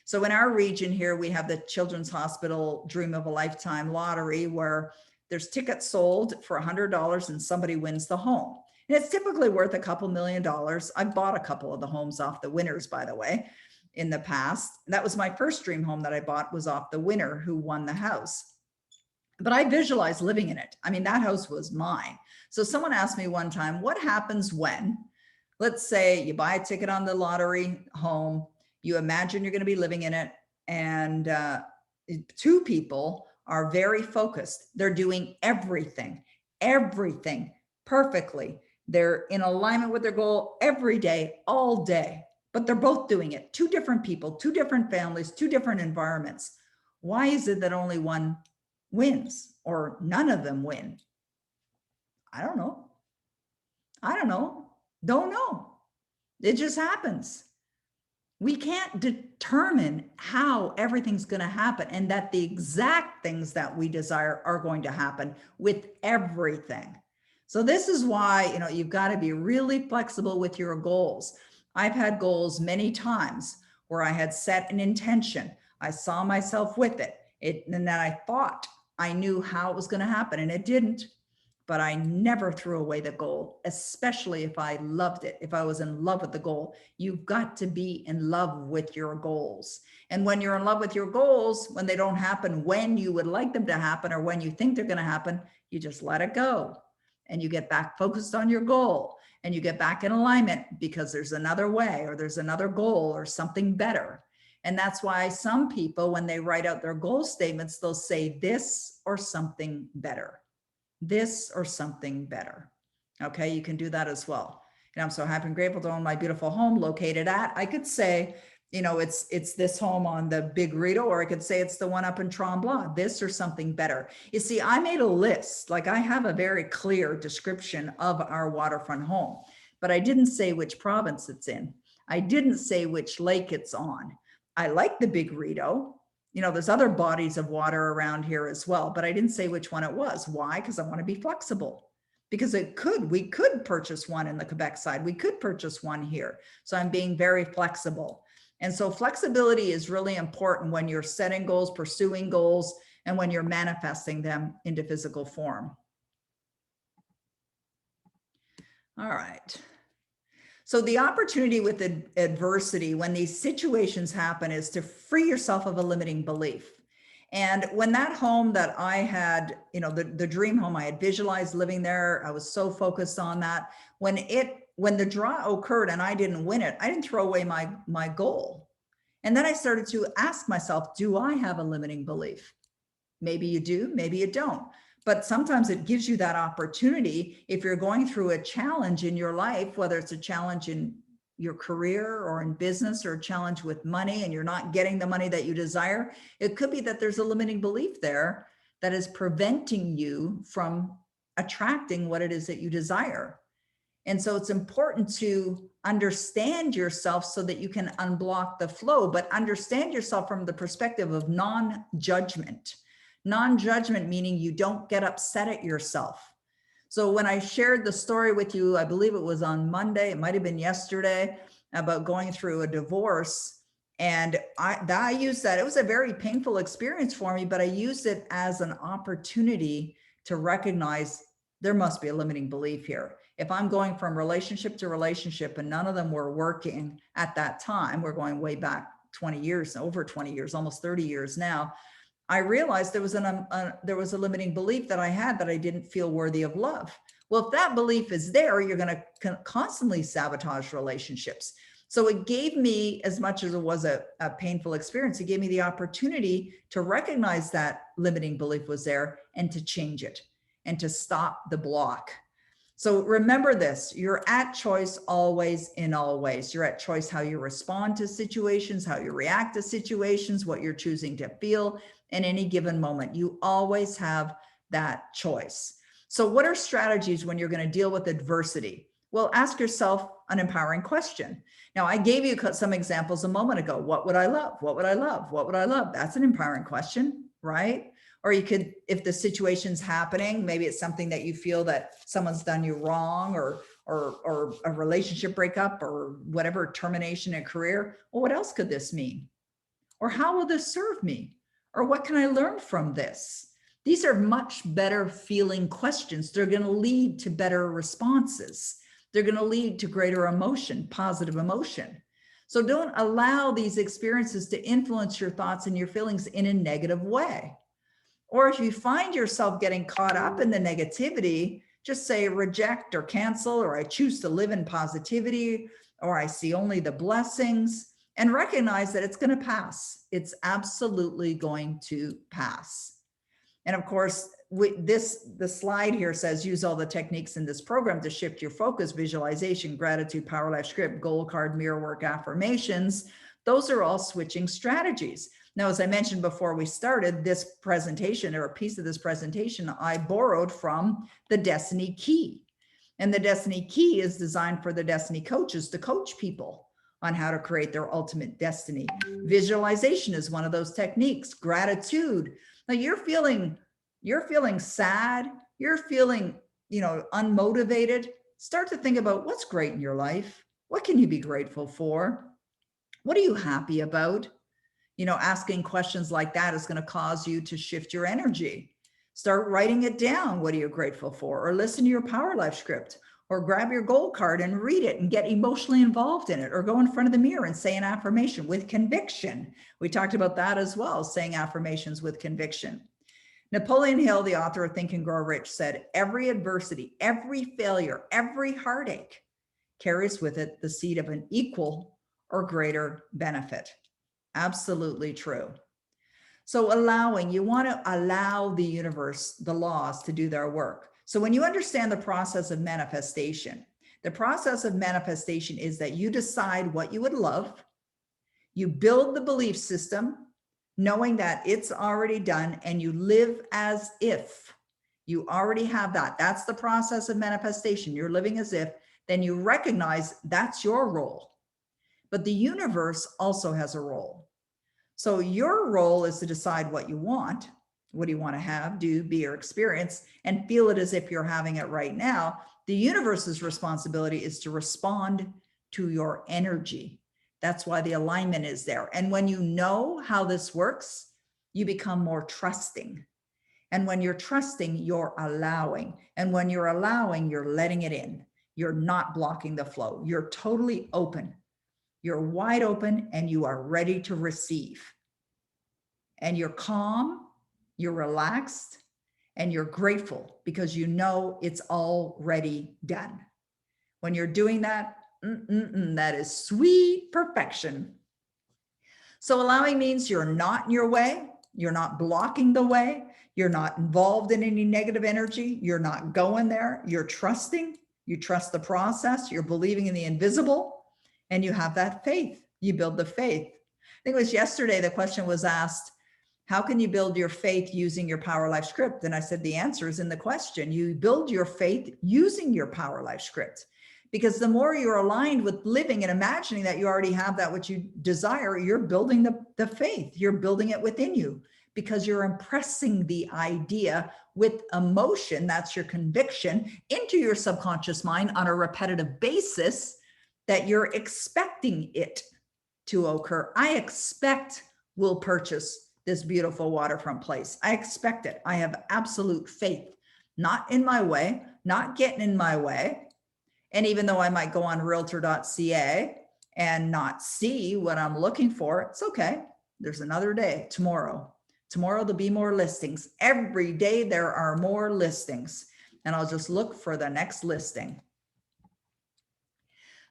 Speaker 1: So in our region here, we have the Children's Hospital Dream of a Lifetime lottery, where there's tickets sold for $100 and somebody wins the home. And it's typically worth a couple $1 million. I've bought a couple of the homes off the winners, by the way, in the past. That was my first dream home that I bought, was off the winner who won the house. But I visualized living in it. I mean, that house was mine. So someone asked me one time, what happens when, let's say you buy a ticket on the lottery home, you imagine you're going to be living in it, and two people are very focused. They're doing everything perfectly. They're in alignment with their goal every day, all day, but they're both doing it. Two different people, two different families, two different environments. Why is it that only one wins or none of them win? I don't know. Don't know. It just happens. We can't determine how everything's going to happen, and that the exact things that we desire are going to happen with everything. So this is why, you've got to be really flexible with your goals. I've had goals many times where I had set an intention. I saw myself with it, and then I thought I knew how it was going to happen, and it didn't. But I never threw away the goal, especially if I loved it, if I was in love with the goal. You've got to be in love with your goals. And when you're in love with your goals, when they don't happen when you would like them to happen or when you think they're going to happen, you just let it go. and you get back focused on your goal and you get back in alignment because there's another way or there's another goal or something better. And that's why some people, when they write out their goal statements, they'll say this or something better, this or something better. Okay, you can do that as well. And I'm so happy and grateful to own my beautiful home located at, I could say, you know, it's this home on the Big Rito, or I could say it's the one up in Tremblant, this or something better. You see, I made a list, like I have a very clear description of our waterfront home, but I didn't say which province it's in. I didn't say which lake it's on. I like the Big Rito. You know, there's other bodies of water around here as well, but I didn't say which one it was. Why? Because I want to be flexible. Because we could purchase one in the Quebec side. We could purchase one here. So I'm being very flexible. And so flexibility is really important when you're setting goals, pursuing goals, and when you're manifesting them into physical form. All right. So the opportunity with adversity, when these situations happen, is to free yourself of a limiting belief. And when that home that I had, you know, the dream home, I had visualized living there, I was so focused on that. When the draw occurred and I didn't win it, I didn't throw away my goal. And then I started to ask myself, do I have a limiting belief? Maybe you do, maybe you don't. But sometimes it gives you that opportunity if you're going through a challenge in your life, whether it's a challenge in your career or in business, or a challenge with money and you're not getting the money that you desire. It could be that there's a limiting belief there that is preventing you from attracting what it is that you desire. And so it's important to understand yourself so that you can unblock the flow, but understand yourself from the perspective of non-judgment. Non-judgment meaning you don't get upset at yourself. So when I shared the story with you, I believe it was on Monday, it might've been yesterday, about going through a divorce. And I used that. It was a very painful experience for me, but I used it as an opportunity to recognize there must be a limiting belief here. If I'm going from relationship to relationship and none of them were working at that time, we're going way back 20 years, over 20 years, almost 30 years now, I realized there was a limiting belief that I had, that I didn't feel worthy of love. Well, if that belief is there, you're going to constantly sabotage relationships. So it gave me, as much as it was a painful experience, it gave me the opportunity to recognize that limiting belief was there and to change it and to stop the block. So remember this, you're at choice always in all ways. You're at choice how you respond to situations, how you react to situations, what you're choosing to feel in any given moment. You always have that choice. So what are strategies when you're going to deal with adversity? Well, ask yourself an empowering question. Now, I gave you some examples a moment ago. What would I love? What would I love? What would I love? That's an empowering question, right? Or you could, if the situation's happening, maybe it's something that you feel that someone's done you wrong, or a relationship breakup, or whatever, termination in a career. Well, what else could this mean? Or how will this serve me? Or what can I learn from this? These are much better feeling questions. They're going to lead to better responses. They're going to lead to greater emotion, positive emotion. So don't allow these experiences to influence your thoughts and your feelings in a negative way. Or if you find yourself getting caught up in the negativity, just say reject or cancel, or I choose to live in positivity, or I see only the blessings, and recognize that it's going to pass. It's absolutely going to pass. And of course, the slide here says use all the techniques in this program to shift your focus: visualization, gratitude, power life script, goal card, mirror work, affirmations. Those are all switching strategies. Now, as I mentioned before we started this presentation, or a piece of this presentation, I borrowed from the Destiny Key. And the Destiny Key is designed for the Destiny coaches to coach people on how to create their ultimate destiny. Visualization is one of those techniques. Gratitude. Now you're feeling sad, you're feeling, unmotivated. Start to think about what's great in your life. What can you be grateful for? What are you happy about? Asking questions like that is going to cause you to shift your energy. Start writing it down. What are you grateful for? Or listen to your power life script, or grab your goal card and read it and get emotionally involved in it, or go in front of the mirror and say an affirmation with conviction. We talked about that as well, saying affirmations with conviction. Napoleon Hill, the author of Think and Grow Rich, said, every adversity, every failure, every heartache carries with it the seed of an equal or greater benefit. Absolutely true. So you want to allow the universe, the laws to do their work. So when you understand the process of manifestation, the process of manifestation is that you decide what you would love, you build the belief system, knowing that it's already done, and you live as if you already have that. That's the process of manifestation. You're living as if, then you recognize that's your role. But the universe also has a role. So your role is to decide what you want. What do you want to have, do, be, or experience, and feel it as if you're having it right now. The universe's responsibility is to respond to your energy. That's why the alignment is there. And when you know how this works, you become more trusting. And when you're trusting, you're allowing. And when you're allowing, you're letting it in. You're not blocking the flow. You're totally open. You're wide open and you are ready to receive. And you're calm, you're relaxed, and you're grateful because you know it's already done. When you're doing that, that is sweet perfection. So allowing means you're not in your way. You're not blocking the way. You're not involved in any negative energy. You're not going there. You're trusting. You trust the process. You're believing in the invisible, and you have that faith. You build the faith. I think it was yesterday the question was asked, how can you build your faith using your Power Life script? And I said, the answer is in the question. You build your faith using your Power Life script. Because the more you're aligned with living and imagining that you already have that which you desire, you're building the faith. You're building it within you because you're impressing the idea with emotion, that's your conviction, into your subconscious mind on a repetitive basis that you're expecting it to occur. I expect we'll purchase this beautiful waterfront place. I expect it. I have absolute faith, not in my way, not getting in my way. And even though I might go on realtor.ca and not see what I'm looking for, it's okay. There's another day, tomorrow. Tomorrow there'll be more listings. Every day there are more listings, and I'll just look for the next listing.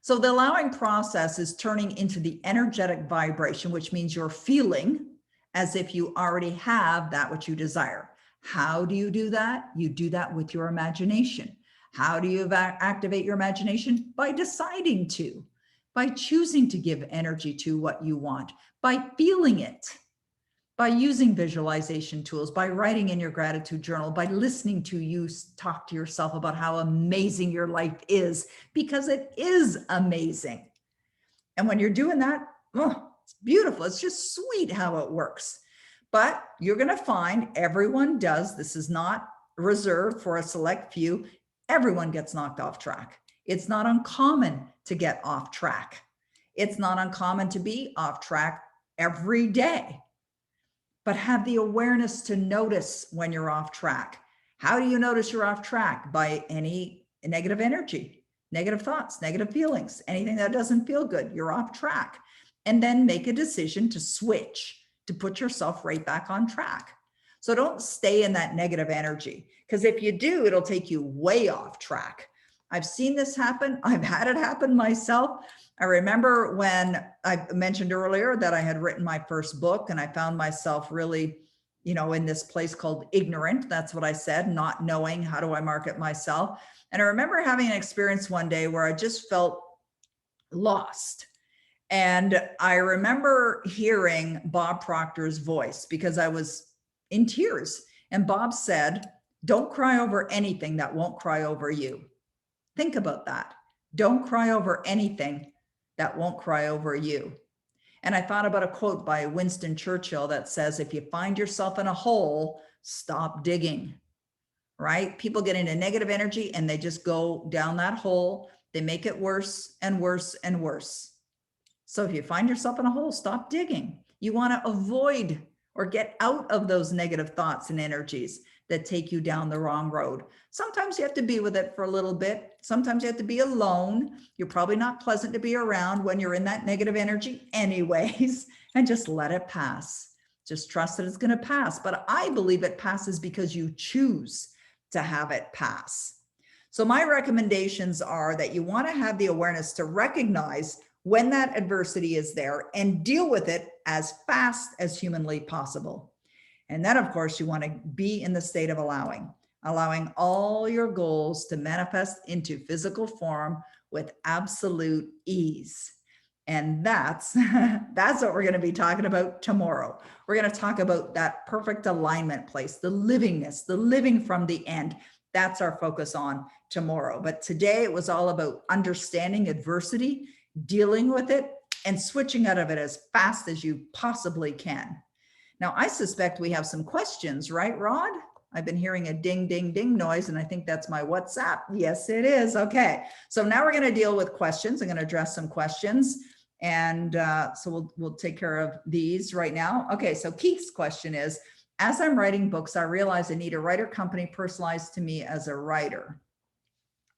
Speaker 1: So the allowing process is turning into the energetic vibration, which means you're feeling as if you already have that which you desire. How do you do that? You do that with your imagination. How do you activate your imagination? By deciding to, by choosing to give energy to what you want, by feeling it, by using visualization tools, by writing in your gratitude journal, by listening to you talk to yourself about how amazing your life is, because it is amazing. And when you're doing that, oh, it's beautiful. It's just sweet how it works. But you're going to find everyone does. This is not reserved for a select few. Everyone gets knocked off track. It's not uncommon to get off track. It's not uncommon to be off track every day. But have the awareness to notice when you're off track. How do you notice you're off track? By any negative energy, negative thoughts, negative feelings, anything that doesn't feel good, you're off track. And then make a decision to switch, to put yourself right back on track. So don't stay in that negative energy, because if you do, it'll take you way off track. I've seen this happen. I've had it happen myself. I remember when I mentioned earlier that I had written my first book, and I found myself really, in this place called ignorant. That's what I said, not knowing how do I market myself. And I remember having an experience one day where I just felt lost. And I remember hearing Bob Proctor's voice because I was in tears. And Bob said, don't cry over anything that won't cry over you. Think about that. Don't cry over anything that won't cry over you. And I thought about a quote by Winston Churchill that says, if you find yourself in a hole, stop digging, right? People get into negative energy and they just go down that hole. They make it worse and worse and worse. So if you find yourself in a hole, stop digging. You want to avoid or get out of those negative thoughts and energies that take you down the wrong road. Sometimes you have to be with it for a little bit. Sometimes you have to be alone. You're probably not pleasant to be around when you're in that negative energy anyways, and just let it pass. Just trust that it's going to pass. But I believe it passes because you choose to have it pass. So my recommendations are that you want to have the awareness to recognize when that adversity is there and deal with it as fast as humanly possible. And then, of course, you want to be in the state of allowing all your goals to manifest into physical form with absolute ease. And that's what we're going to be talking about tomorrow. We're going to talk about that perfect alignment place, the livingness, the living from the end. That's our focus on tomorrow. But today it was all about understanding adversity, dealing with it, and switching out of it as fast as you possibly can. Now, I suspect we have some questions, right, Rod? I've been hearing a ding, ding, ding noise, and I think that's my WhatsApp. Yes, it is. Okay. So now we're going to deal with questions. I'm going to address some questions. And so we'll take care of these right now. Okay. So Keith's question is, as I'm writing books, I realize I need a writer company personalized to me as a writer.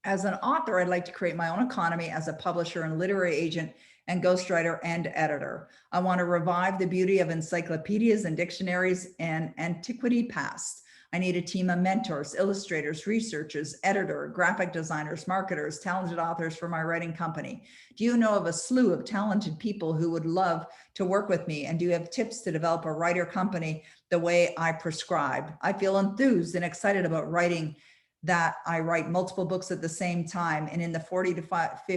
Speaker 1: As an author, I'd like to create my own economy as a publisher and literary agent and ghostwriter and editor. I want to revive the beauty of encyclopedias and dictionaries and antiquity past. I need a team of mentors, illustrators, researchers, editor, graphic designers, marketers, talented authors for my writing company. Do you know of a slew of talented people who would love to work with me? And do you have tips to develop a writer company the way I prescribe? I feel enthused and excited about writing that. I write multiple books at the same time. And in the 45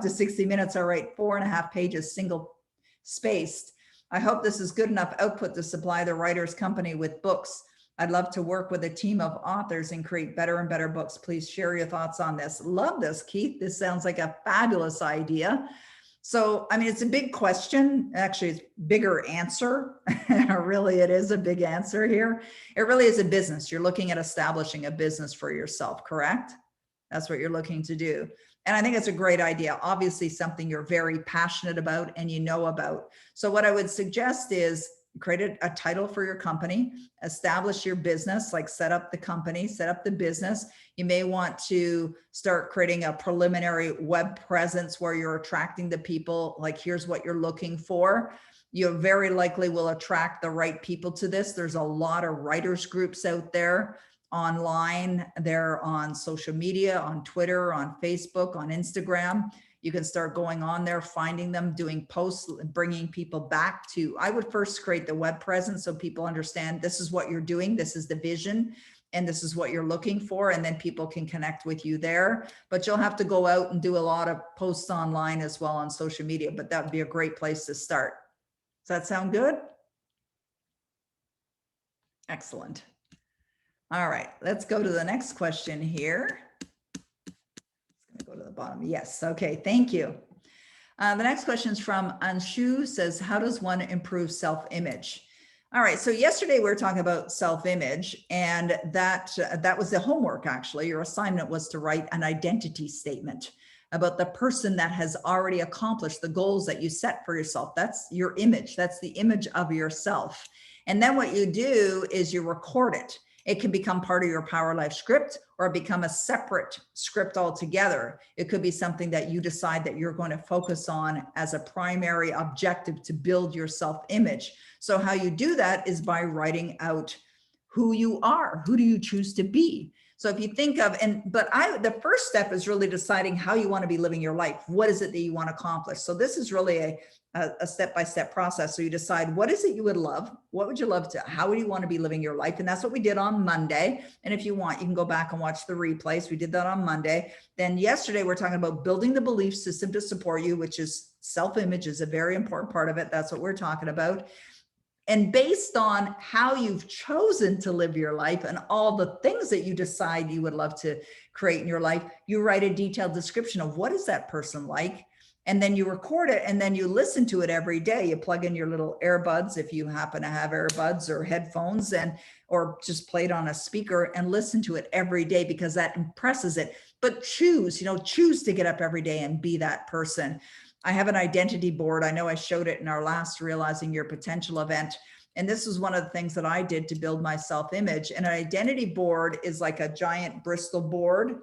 Speaker 1: to 60 minutes, I write 4.5 pages, single spaced. I hope this is good enough output to supply the writer's company with books. I'd love to work with a team of authors and create better and better books. Please share your thoughts on this. Love this, Keith. This sounds like a fabulous idea. So, I mean, it's a big question. Actually, it's bigger answer. Really, it is a big answer here. It really is a business. You're looking at establishing a business for yourself, correct? That's what you're looking to do. And I think it's a great idea. Obviously, something you're very passionate about and you know about. So what I would suggest is create a title for your company, establish your business, like set up the company, set up the business. You may want to start creating a preliminary web presence where you're attracting the people, like here's what you're looking for. You very likely will attract the right people to this. There's a lot of writers groups out there online. They're on social media, on Twitter, on Facebook, on Instagram. You can start going on there, finding them, doing posts, bringing people back to, I would first create the web presence so people understand this is what you're doing, this is the vision, and this is what you're looking for. And then people can connect with you there. But you'll have to go out and do a lot of posts online as well on social media, but that would be a great place to start. Does that sound good? Excellent. All right, let's go to the next question here. Go to the bottom. Yes. Okay. Thank you. The next question is from Anshu. Says, how does one improve self-image? All right. So yesterday we were talking about self-image, and that was the homework. Actually, your assignment was to write an identity statement about the person that has already accomplished the goals that you set for yourself. That's your image. That's the image of yourself. And then what you do is you record it. It can become part of your Power Life script or become a separate script altogether. It could be something that you decide that you're going to focus on as a primary objective to build your self-image. So how you do that is by writing out who you are. Who do you choose to be? So if you think of, the first step is really deciding how you want to be living your life. What is it that you want to accomplish? So this is really a step-by-step process. So you decide, what is it you would love? What would you love to, how would you want to be living your life? And that's what we did on Monday. And if you want, you can go back and watch the replays. We did that on Monday. Then yesterday, we're talking about building the belief system to support you, which is self-image is a very important part of it. That's what we're talking about. And based on how you've chosen to live your life and all the things that you decide you would love to create in your life, you write a detailed description of what is that person like, and then you record it, and then you listen to it every day. You plug in your little earbuds if you happen to have earbuds or headphones, or just play it on a speaker and listen to it every day, because that impresses it. But choose to get up every day and be that person. I have an identity board. I know I showed it in our last Realizing Your Potential event. And this was one of the things that I did to build my self-image. And an identity board is like a giant Bristol board,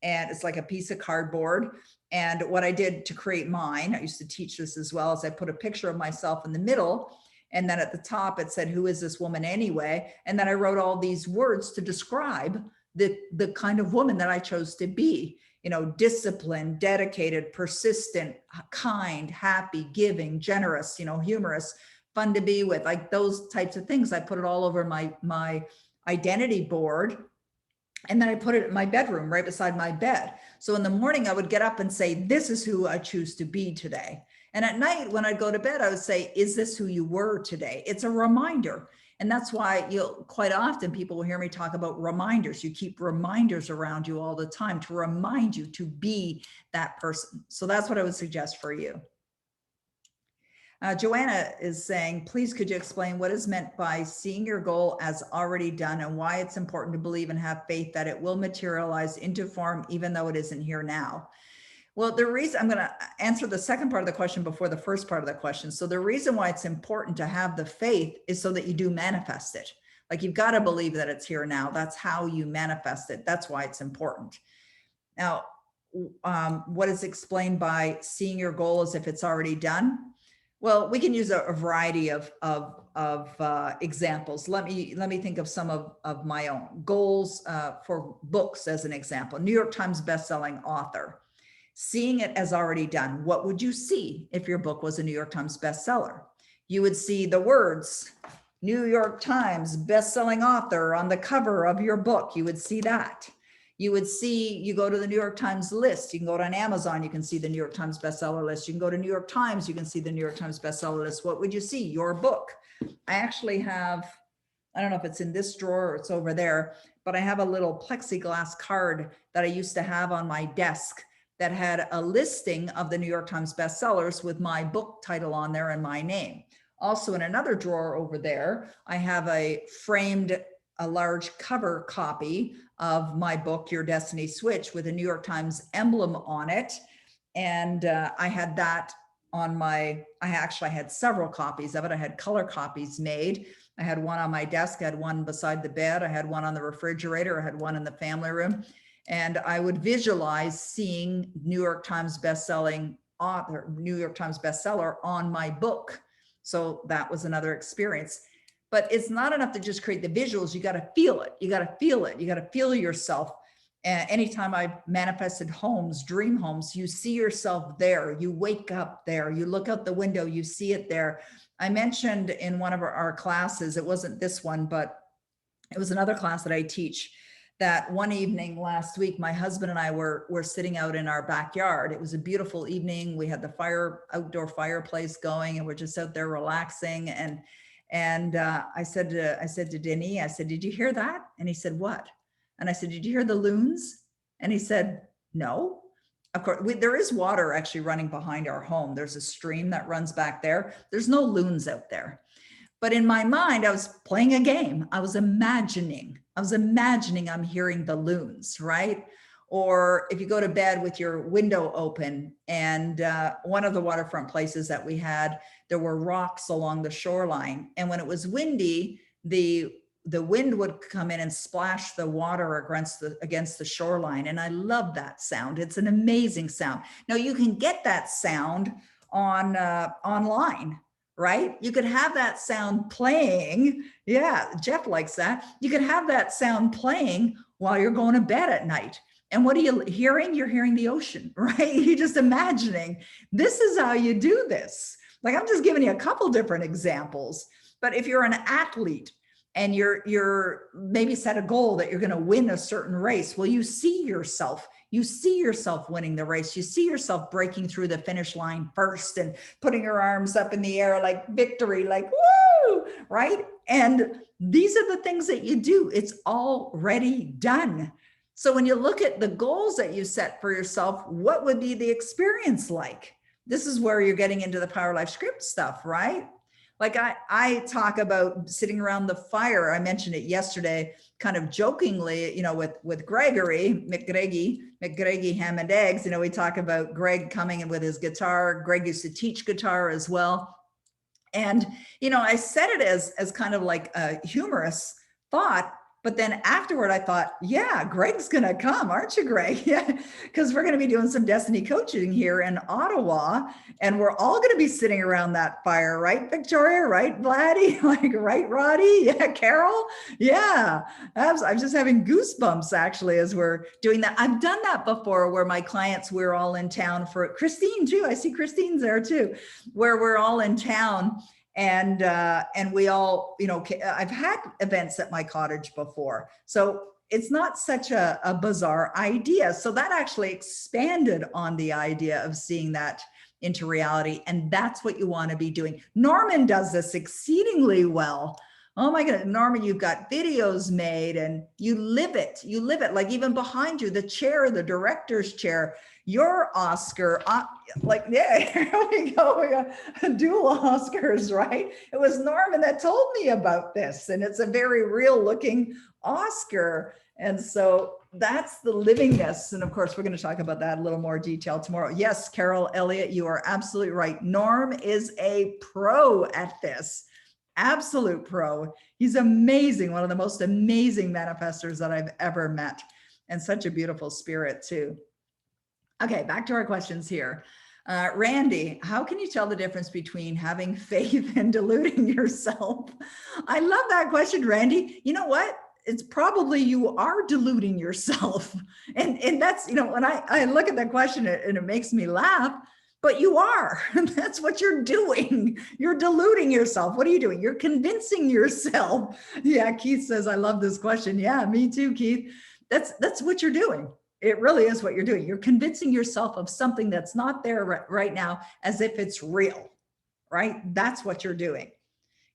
Speaker 1: and it's like a piece of cardboard. And what I did to create mine, I used to teach this as well, is I put a picture of myself in the middle. And then at the top, it said, who is this woman anyway? And then I wrote all these words to describe the kind of woman that I chose to be, you know, disciplined, dedicated, persistent, kind, happy, giving, generous, you know, humorous, fun to be with, like those types of things. I put it all over my identity board. And then I put it in my bedroom right beside my bed. So in the morning, I would get up and say, this is who I choose to be today. And at night, when I'd go to bed, I would say, is this who you were today? It's a reminder. And that's why you'll quite often people will hear me talk about reminders. You keep reminders around you all the time to remind you to be that person. So that's what I would suggest for you. Joanna is saying, please, could you explain what is meant by seeing your goal as already done and why it's important to believe and have faith that it will materialize into form, even though it isn't here now? Well, the reason I'm going to answer the second part of the question before the first part of the question. So the reason why it's important to have the faith is so that you do manifest it. Like you've got to believe that it's here now. That's how you manifest it. That's why it's important. Now, what is explained by seeing your goal as if it's already done? Well, we can use a variety of examples. Let me think of some of my own goals for books as an example. New York Times bestselling author. Seeing it as already done. What would you see if your book was a New York Times bestseller? You would see the words, New York Times bestselling author on the cover of your book. You would see that. You would see, you go to the New York Times list, you can go to Amazon, you can see the New York Times bestseller list. You can go to New York Times, you can see the New York Times bestseller list. What would you see? Your book. I actually have, I don't know if it's in this drawer or it's over there, but I have a little plexiglass card that I used to have on my desk that had a listing of the New York Times bestsellers with my book title on there and my name. Also in another drawer over there, I have a large cover copy of my book, Your Destiny Switch, with a New York Times emblem on it. And I had that on I actually had several copies of it. I had color copies made. I had one on my desk, I had one beside the bed, I had one on the refrigerator, I had one in the family room. And I would visualize seeing New York Times bestselling author, New York Times bestseller on my book. So that was another experience. But it's not enough to just create the visuals. You got to feel it. You got to feel it. You got to feel yourself. Anytime I've manifested homes, dream homes, you see yourself there. You wake up there. You look out the window. You see it there. I mentioned in one of our classes, it wasn't this one, but it was another class that I teach, that one evening last week, my husband and I were sitting out in our backyard. It was a beautiful evening. We had the outdoor fireplace going, and we're just out there relaxing. And I said to Denny, I said, did you hear that? And he said, what? And I said, did you hear the loons? And he said, no. Of course, there is water actually running behind our home. There's a stream that runs back there. There's no loons out there. But in my mind, I was playing a game. I was imagining I'm hearing the loons, right? Or if you go to bed with your window open, and one of the waterfront places that we had, there were rocks along the shoreline. And when it was windy, the wind would come in and splash the water against the shoreline. And I love that sound. It's an amazing sound. Now you can get that sound online, right? You could have that sound playing. Yeah, Jeff likes that. You could have that sound playing while you're going to bed at night. And what are you hearing? You're hearing the ocean, right? You're just imagining this is how you do this. Like, I'm just giving you a couple different examples. But if you're an athlete and you're maybe set a goal that you're going to win a certain race, well, you see yourself winning the race. You see yourself breaking through the finish line first and putting your arms up in the air like victory, like woo, right? And these are the things that you do. It's already done. So when you look at the goals that you set for yourself, what would be the experience like? This is where you're getting into the Power Life Script stuff, right? Like I talk about sitting around the fire. I mentioned it yesterday, kind of jokingly, with Gregory, McGreggy Ham and Eggs. We talk about Greg coming in with his guitar. Greg used to teach guitar as well. And, I said it as kind of like a humorous thought, But then afterward, I thought, yeah, Greg's going to come, aren't you, Greg? Yeah, because we're going to be doing some destiny coaching here in Ottawa, and we're all going to be sitting around that fire, right, Victoria? Right, Vladdy? Like, right, Roddy? Yeah, Carol? Yeah, I'm just having goosebumps actually as we're doing that. I've done that before where my clients, we're all in town for Christine too. I see Christine's there too, where we're all in town. And we all, I've had events at my cottage before. So it's not such a bizarre idea. So that actually expanded on the idea of seeing that into reality. And that's what you want to be doing. Norman does this exceedingly well. Oh my God, Norman, you've got videos made and you live it. You live it. Like even behind you, the chair, the director's chair, your Oscar, yeah, here we go. We got dual Oscars, right? It was Norman that told me about this, and it's a very real looking Oscar. And so that's the livingness. And of course, we're going to talk about that in a little more detail tomorrow. Yes, Carol Elliott, you are absolutely right. Norm is a pro at this. Absolute pro. He's amazing. One of the most amazing manifestors that I've ever met, and such a beautiful spirit too. Okay, back to our questions here. Randy, how can you tell the difference between having faith and deluding yourself? I love that question, Randy. You know what? It's probably you are deluding yourself. And that's, when I look at that question and it makes me laugh, but you are. That's what you're doing. You're deluding yourself. What are you doing? You're convincing yourself. Yeah, Keith says, I love this question. Yeah, me too, Keith. That's what you're doing. It really is what you're doing. You're convincing yourself of something that's not there right now as if it's real, right? That's what you're doing.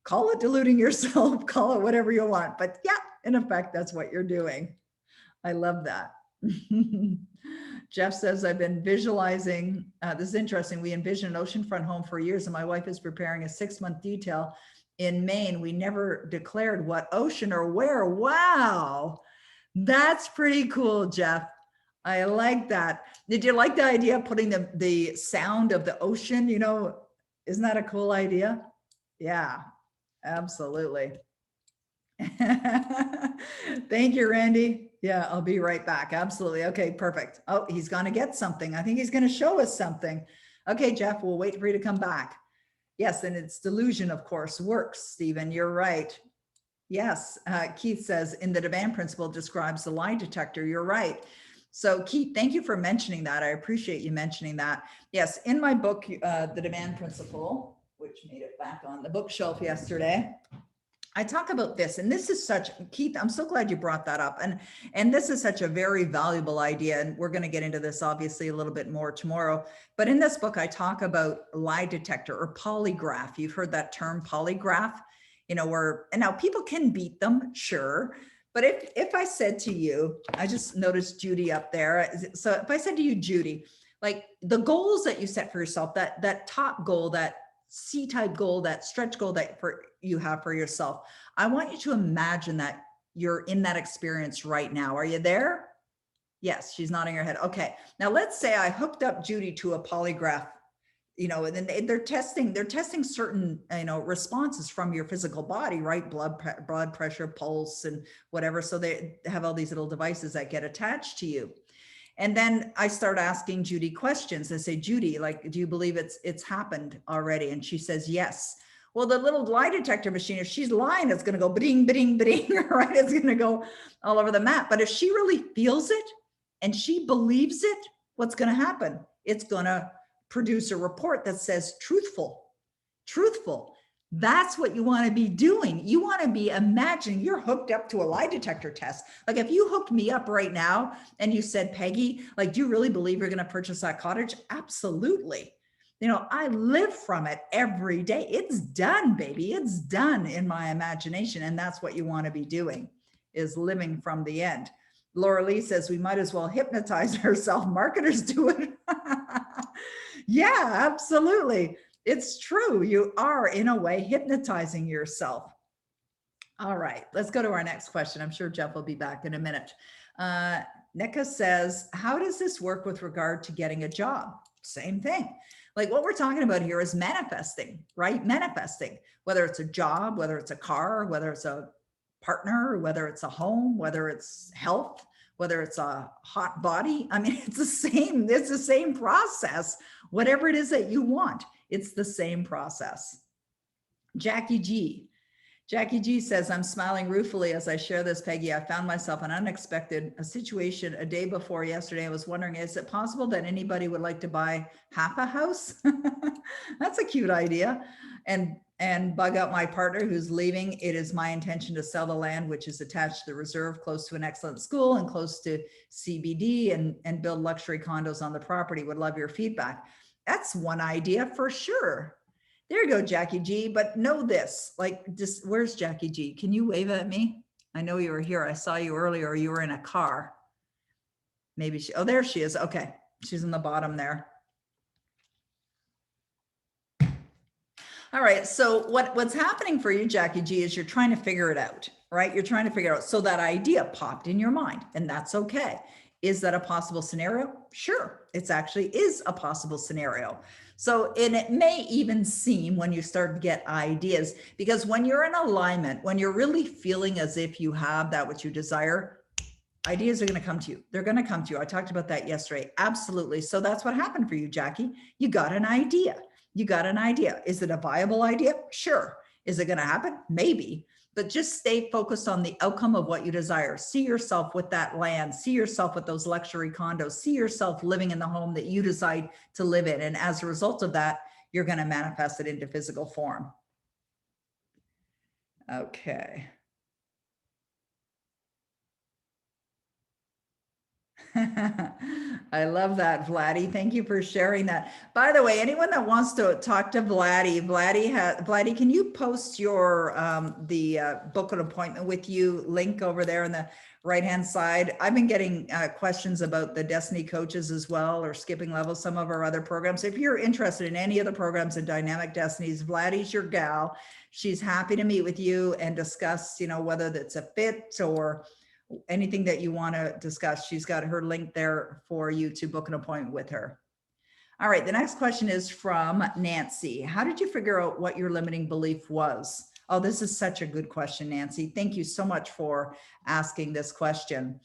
Speaker 1: Call it deluding yourself, call it whatever you want. But yeah, in effect, that's what you're doing. I love that. Jeff says, I've been visualizing, this is interesting. We envisioned an oceanfront home for years and my wife is preparing a 6-month detail in Maine. We never declared what ocean or where. Wow. That's pretty cool, Jeff. I like that. Did you like the idea of putting the sound of the ocean? Isn't that a cool idea? Yeah, absolutely. Thank you, Randy. Yeah, I'll be right back. Absolutely. Okay, perfect. Oh, he's going to get something. I think he's going to show us something. Okay, Jeff, we'll wait for you to come back. Yes, and it's delusion, of course, works, Stephen. You're right. Yes, Keith says, in the demand principle describes the lie detector. You're right. So Keith, thank you for mentioning that. I appreciate you mentioning that. Yes, in my book, The Demand Principle, which made it back on the bookshelf yesterday, I talk about this, and this is such, Keith, I'm so glad you brought that up. And this is such a very valuable idea. And we're going to get into this obviously a little bit more tomorrow. But in this book, I talk about lie detector or polygraph. You've heard that term polygraph, and now people can beat them, sure. But if I said to you, I just noticed Judy up there. So if I said to you, Judy, like the goals that you set for yourself, that top goal, that C-type goal, that stretch goal that you have for yourself, I want you to imagine that you're in that experience right now. Are you there? Yes, she's nodding her head. Okay. Now let's say I hooked up Judy to a polygraph, and then they're testing certain, responses from your physical body, right? Blood pressure, pulse, and whatever. So they have all these little devices that get attached to you. And then I start asking Judy questions. I say, Judy, like, do you believe it's happened already? And she says, yes. Well, the little lie detector machine, if she's lying, it's going to go ba-ding, ba-ding, ba-ding, right? It's going to go all over the map. But if she really feels it and she believes it, what's going to happen? It's going to produce a report that says truthful. That's what you want to be doing. You want to be imagining you're hooked up to a lie detector test. Like if you hooked me up right now and you said, Peggy, like, do you really believe you're going to purchase that cottage? Absolutely. I live from it every day. It's done, baby. It's done in my imagination. And that's what you want to be doing, is living from the end. Laura Lee says we might as well hypnotize ourselves. Marketers do it. Yeah, absolutely. It's true. You are, in a way, hypnotizing yourself. All right, let's go to our next question. I'm sure Jeff will be back in a minute. Nika says, how does this work with regard to getting a job? Same thing. Like what we're talking about here is manifesting, right? Manifesting, whether it's a job, whether it's a car, whether it's a partner, whether it's a home, whether it's health, whether it's a hot body. I mean, it's the same process. Whatever it is that you want, it's the same process. Jackie G says, I'm smiling ruefully as I share this, Peggy. I found myself in a situation a day before yesterday. I was wondering, is it possible that anybody would like to buy half a house? That's a cute idea. And bug out my partner who's leaving. It is my intention to sell the land, which is attached to the reserve, close to an excellent school and close to CBD, and build luxury condos on the property. Would love your feedback. That's one idea for sure. There you go, Jackie G. But know this, like, just where's Jackie G? Can you wave at me? I know you were here. I saw you earlier. You were in a car. Maybe she, oh, there she is. Okay. She's in the bottom there. All right. So what's happening for you, Jackie G, is you're trying to figure it out, right? You're trying to figure it out. So that idea popped in your mind, and that's okay. Is that a possible scenario? Sure. It's actually is a possible scenario. So, and it may even seem when you start to get ideas, because when you're in alignment, when you're really feeling as if you have that which you desire, ideas are going to come to you. They're going to come to you. I talked about that yesterday. Absolutely. So that's what happened for you, Jackie. You got an idea. You got an idea. Is it a viable idea? Sure. Is it going to happen? Maybe. But just stay focused on the outcome of what you desire. See yourself with that land. See yourself with those luxury condos. See yourself living in the home that you decide to live in. And as a result of that, you're going to manifest it into physical form. Okay. I love that, Vladdy. Thank you for sharing that. By the way, anyone that wants to talk to Vladdy, Vladdy, can you post your book an appointment with you link over there on the right-hand side? I've been getting questions about the Destiny Coaches as well, or Skipping Levels, some of our other programs. If you're interested in any of the programs in Dynamic Destinies, Vladdy's your gal. She's happy to meet with you and discuss, you know, whether that's a fit or anything that you want to discuss. She's got her link there for you to book an appointment with her. All right, the next question is from Nancy. How did you figure out what your limiting belief was? Oh, this is such a good question, Nancy. Thank you so much for asking this question.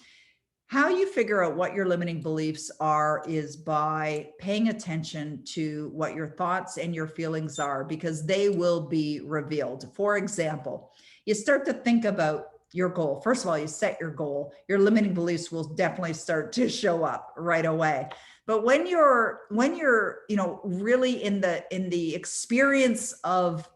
Speaker 1: How you figure out what your limiting beliefs are is by paying attention to what your thoughts and your feelings are, because they will be revealed. For example, you start to think about your goal. First of all, you set your goal, your limiting beliefs will definitely start to show up right away. But when you're, you know, really in the experience of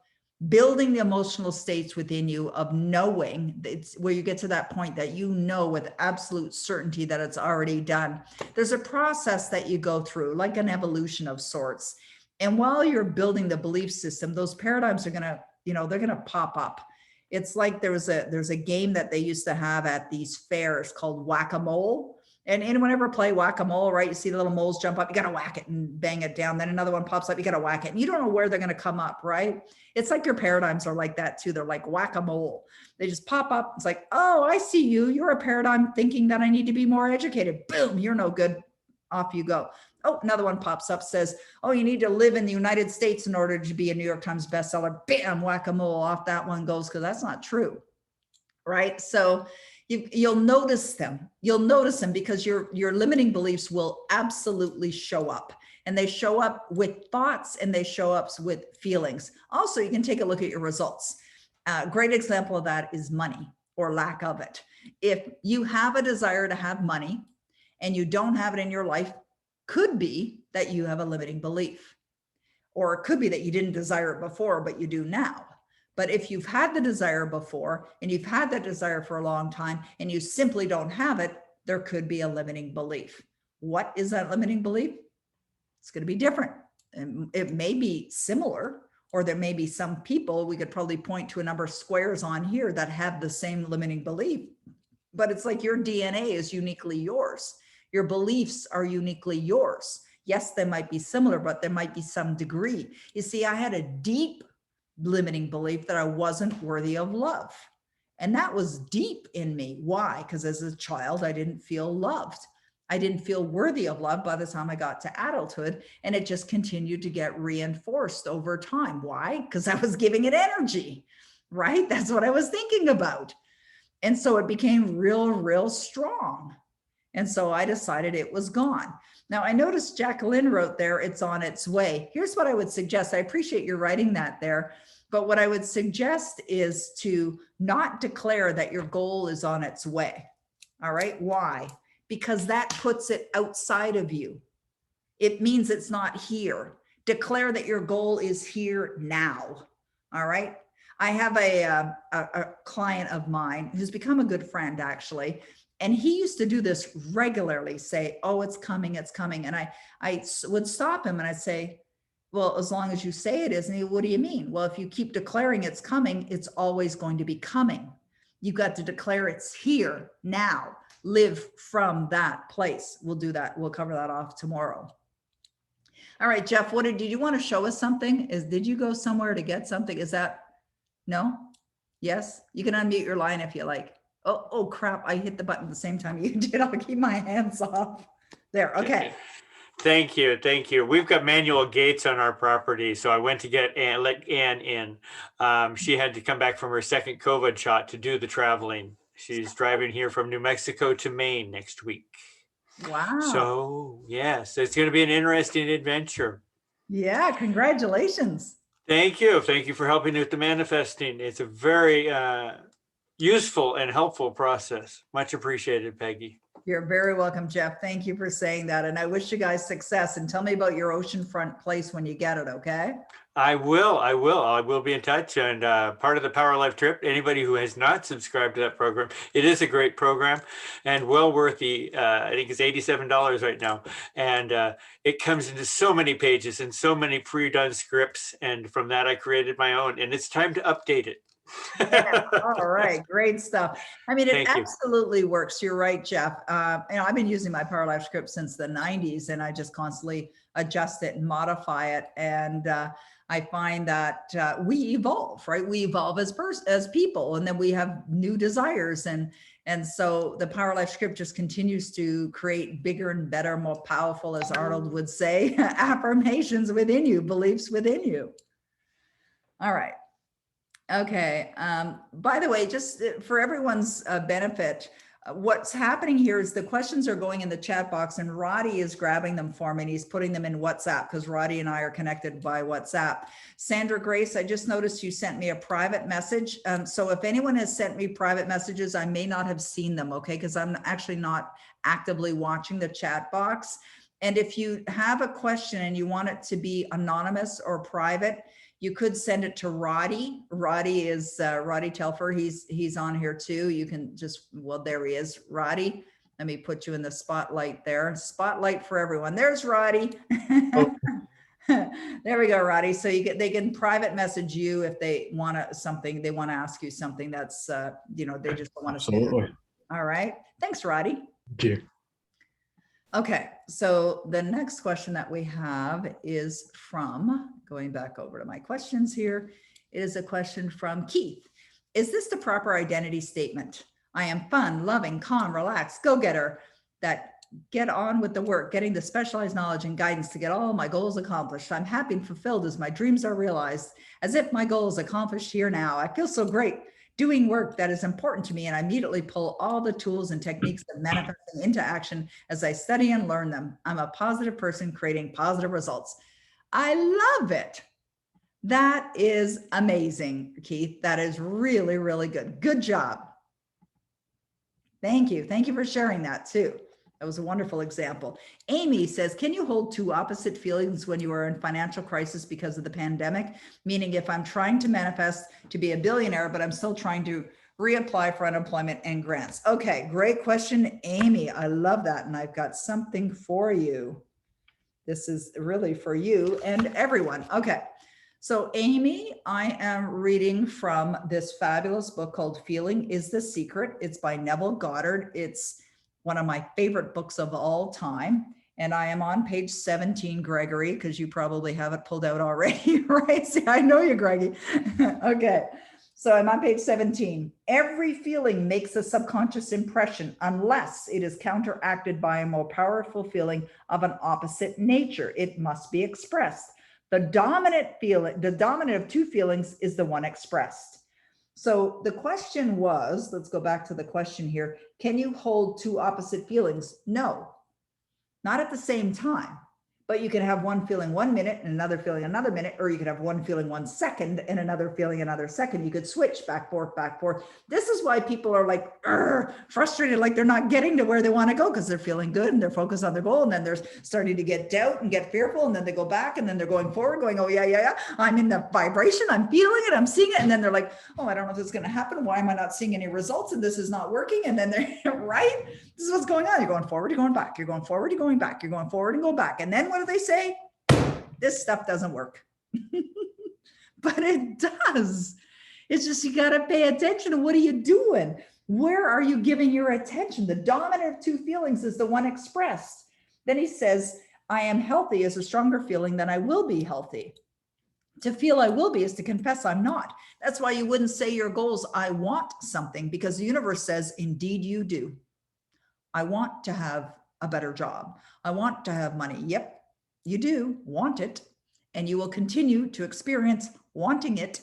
Speaker 1: building the emotional states within you of knowing, it's where you get to that point that you know with absolute certainty that it's already done. There's a process that you go through, like an evolution of sorts. And while you're building the belief system, those paradigms are gonna, you know, they're gonna pop up. It's like there's a game that they used to have at these fairs called whack-a-mole. And anyone ever play whack-a-mole, right? You see the little moles jump up, you got to whack it and bang it down. Then another one pops up, you got to whack it. And you don't know where they're going to come up, right? It's like your paradigms are like that too. They're like whack-a-mole. They just pop up. It's like, oh, I see you. You're a paradigm thinking that I need to be more educated. Boom, you're no good. Off you go. Oh, another one pops up, says, oh, you need to live in the United States in order to be a New York Times bestseller. Bam, whack-a-mole, off that one goes, because that's not true, right? So you'll notice them. You'll notice them because your limiting beliefs will absolutely show up. And they show up with thoughts and they show up with feelings. Also, you can take a look at your results. A great example of that is money or lack of it. If you have a desire to have money and you don't have it in your life, could be that you have a limiting belief, or it could be that you didn't desire it before, but you do now. But if you've had the desire before and you've had that desire for a long time and you simply don't have it, there could be a limiting belief. What is that limiting belief? It's going to be different. And it may be similar, or there may be some people, we could probably point to a number of squares on here that have the same limiting belief, but it's like your DNA is uniquely yours. Your beliefs are uniquely yours. Yes, they might be similar, but there might be some degree. You see, I had a deep limiting belief that I wasn't worthy of love. And that was deep in me. Why? Because as a child, I didn't feel loved. I didn't feel worthy of love by the time I got to adulthood. And it just continued to get reinforced over time. Why? Because I was giving it energy, right? That's what I was thinking about. And so it became real strong. And so I decided it was gone. Now I noticed Jacqueline wrote there, it's on its way. Here's what I would suggest. I appreciate you writing that there, but what I would suggest is to not declare that your goal is on its way. All right, why? Because that puts it outside of you. It means it's not here. Declare that your goal is here now. All right. I have a client of mine who's become a good friend, actually. And he used to do this regularly, say, oh, it's coming, it's coming. And I would stop him and I'd say, well, as long as you say it is. And he, what do you mean? Well, if you keep declaring it's coming, it's always going to be coming. You got to declare it's here now. Live from that place. We'll do that. We'll cover that off tomorrow. All right, Jeff, what did you want to show us something? Did you go somewhere to get something? Is that, no? Yes, you can unmute your line if you like. Oh crap, I hit the button at the same time you did. I'll keep my hands off. There, okay.
Speaker 5: Thank you, thank you. We've got manual gates on our property, so I went to get let Ann in. She had to come back from her second COVID shot to do the traveling. She's driving here from New Mexico to Maine next week.
Speaker 1: Wow.
Speaker 5: So yes, it's going to be an interesting adventure.
Speaker 1: Yeah, congratulations.
Speaker 5: Thank you. Thank you for helping with the manifesting. It's a very useful and helpful process. Much appreciated, Peggy.
Speaker 1: You're very welcome, Jeff. Thank you for saying that. And I wish you guys success, and tell me about your oceanfront place when you get it, okay?
Speaker 5: I will be in touch. And part of the Power Life trip, anybody who has not subscribed to that program, it is a great program and well worth the, I think it's $87 right now. And it comes into so many pages and so many pre-done scripts. And from that, I created my own, and it's time to update it.
Speaker 1: Yeah. All right, great stuff. I mean, it
Speaker 5: Thank you.
Speaker 1: absolutely works. You're right, Jeff. I've been using my Power Life script since the 90s, and I just constantly adjust it and modify it. And I find that we evolve, right? We evolve as people, and then we have new desires. And so the Power Life script just continues to create bigger and better, more powerful, as Arnold would say, affirmations within you, beliefs within you. All right. Okay. By the way, just for everyone's benefit, what's happening here is the questions are going in the chat box, and Roddy is grabbing them for me, and he's putting them in WhatsApp because Roddy and I are connected by WhatsApp. Sandra Grace, I just noticed you sent me a private message. So if anyone has sent me private messages, I may not have seen them, okay? Because I'm actually not actively watching the chat box. And if you have a question and you want it to be anonymous or private, you could send it to Roddy. Roddy is Roddy Telfer. He's on here too. You can just, well, there he is. Roddy, let me put you in the spotlight there. Spotlight for everyone. There's Roddy. Oh. There we go, Roddy. So they can private message you if they want something, they want to ask you something that's, they just want to.
Speaker 3: Absolutely.
Speaker 1: All right. Thanks, Roddy.
Speaker 3: Thank you.
Speaker 1: Okay, so the next question that we have is from, going back over to my questions here, it is a question from Keith. Is this the proper identity statement? I am fun, loving, calm, relaxed, go-getter that get on with the work, getting the specialized knowledge and guidance to get all my goals accomplished. I'm happy and fulfilled as my dreams are realized, as if my goal is accomplished here now. I feel so great doing work that is important to me, and I immediately pull all the tools and techniques of manifesting into action as I study and learn them. I'm a positive person creating positive results. I love it. That is amazing, Keith. That is really, really good. Good job. Thank you. Thank you for sharing that too. That was a wonderful example. Amy says, can you hold two opposite feelings when you are in financial crisis because of the pandemic? Meaning if I'm trying to manifest to be a billionaire, but I'm still trying to reapply for unemployment and grants. Okay, great question, Amy. I love that. And I've got something for you. This is really for you and everyone. Okay. So Amy, I am reading from this fabulous book called Feeling is the Secret. It's by Neville Goddard. It's one of my favorite books of all time. And I am on page 17, Gregory, because you probably have it pulled out already, right? See, I know you, Greggy. Okay, so I'm on page 17. Every feeling makes a subconscious impression unless it is counteracted by a more powerful feeling of an opposite nature. It must be expressed. The dominant of two feelings is the one expressed. So the question was, let's go back to the question here. Can you hold two opposite feelings? No, not at the same time. But you can have one feeling 1 minute and another feeling another minute, or you could have one feeling 1 second and another feeling another second. You could switch back, forth, back, forth. This is why people are like frustrated, like they're not getting to where they want to go because they're feeling good and they're focused on their goal. And then they're starting to get doubt and get fearful. And then they go back and then they're going forward going, oh yeah. I'm in the vibration. I'm feeling it. I'm seeing it. And then they're like, oh, I don't know if this is going to happen. Why am I not seeing any results? And this is not working. And then they're right. This is what's going on. You're going forward, you're going back, you're going forward, you're going back, you're going forward and go back. And then what do they say? This stuff doesn't work. But it does. It's just, you got to pay attention to what are you doing? Where are you giving your attention? The dominant of two feelings is the one expressed. Then he says, I am healthy is a stronger feeling than I will be healthy. To feel I will be is to confess I'm not. That's why you wouldn't say your goals, I want something, because the universe says, indeed you do. I want to have a better job. I want to have money. Yep, you do want it. And you will continue to experience wanting it,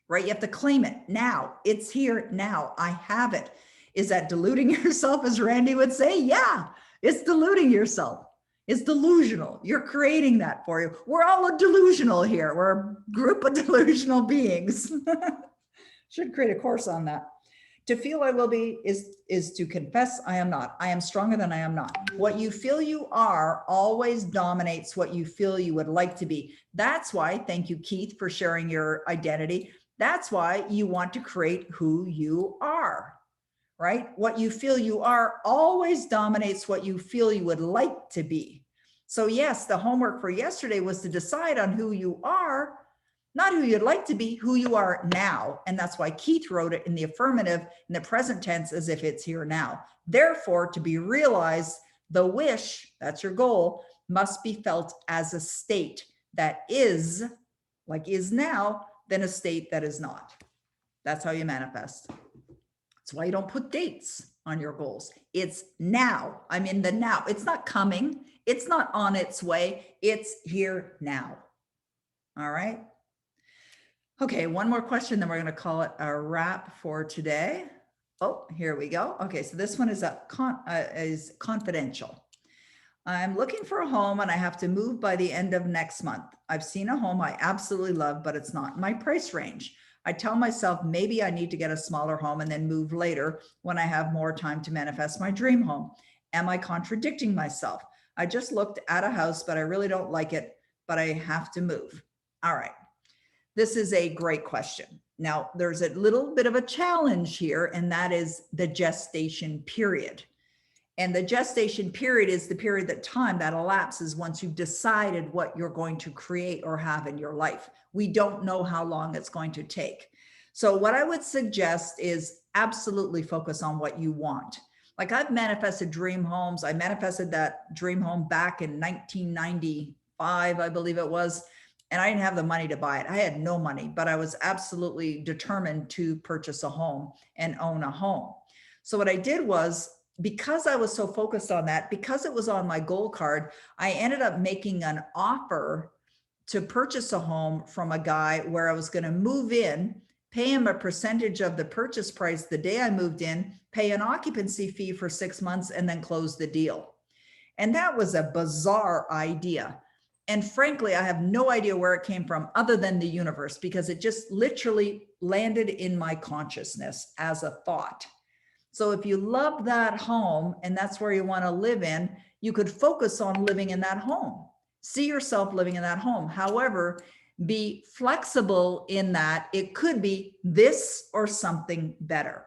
Speaker 1: right? You have to claim it now. It's here now. I have it. Is that deluding yourself, as Randy would say? Yeah, it's deluding yourself. It's delusional. You're creating that for you. We're all delusional here. We're a group of delusional beings. Should create a course on that. To feel I will be is to confess I am not. I am stronger than I am not. What you feel you are always dominates what you feel you would like to be. That's why, thank you, Keith, for sharing your identity. That's why you want to create who you are, right? What you feel you are always dominates what you feel you would like to be. So yes, the homework for yesterday was to decide on who you are, not who you'd like to be, who you are now. And that's why Keith wrote it in the affirmative, in the present tense, as if it's here now. Therefore, to be realized, the wish, that's your goal, must be felt as a state that is, like is now, than a state that is not. That's how you manifest. That's why you don't put dates on your goals. It's now. I'm in the now. It's not coming. It's not on its way. It's here now. All right. Okay, one more question, then we're going to call it a wrap for today. Oh, here we go. Okay, so this one is is confidential. I'm looking for a home and I have to move by the end of next month. I've seen a home I absolutely love, but it's not in my price range. I tell myself maybe I need to get a smaller home and then move later when I have more time to manifest my dream home. Am I contradicting myself? I just looked at a house, but I really don't like it, but I have to move. All right. This is a great question. Now, there's a little bit of a challenge here, and that is the gestation period. And the gestation period is the period of time that elapses once you've decided what you're going to create or have in your life. We don't know how long it's going to take. So what I would suggest is absolutely focus on what you want. Like I've manifested dream homes. I manifested that dream home back in 1995, I believe it was. And I didn't have the money to buy it. I had no money, but I was absolutely determined to purchase a home and own a home. So what I did was, because I was so focused on that, because it was on my goal card, I ended up making an offer to purchase a home from a guy where I was going to move in, pay him a percentage of the purchase price the day I moved in, pay an occupancy fee for 6 months, and then close the deal. And that was a bizarre idea. And frankly, I have no idea where it came from other than the universe, because it just literally landed in my consciousness as a thought. So if you love that home and that's where you want to live in, you could focus on living in that home. See yourself living in that home. However, be flexible in that it could be this or something better.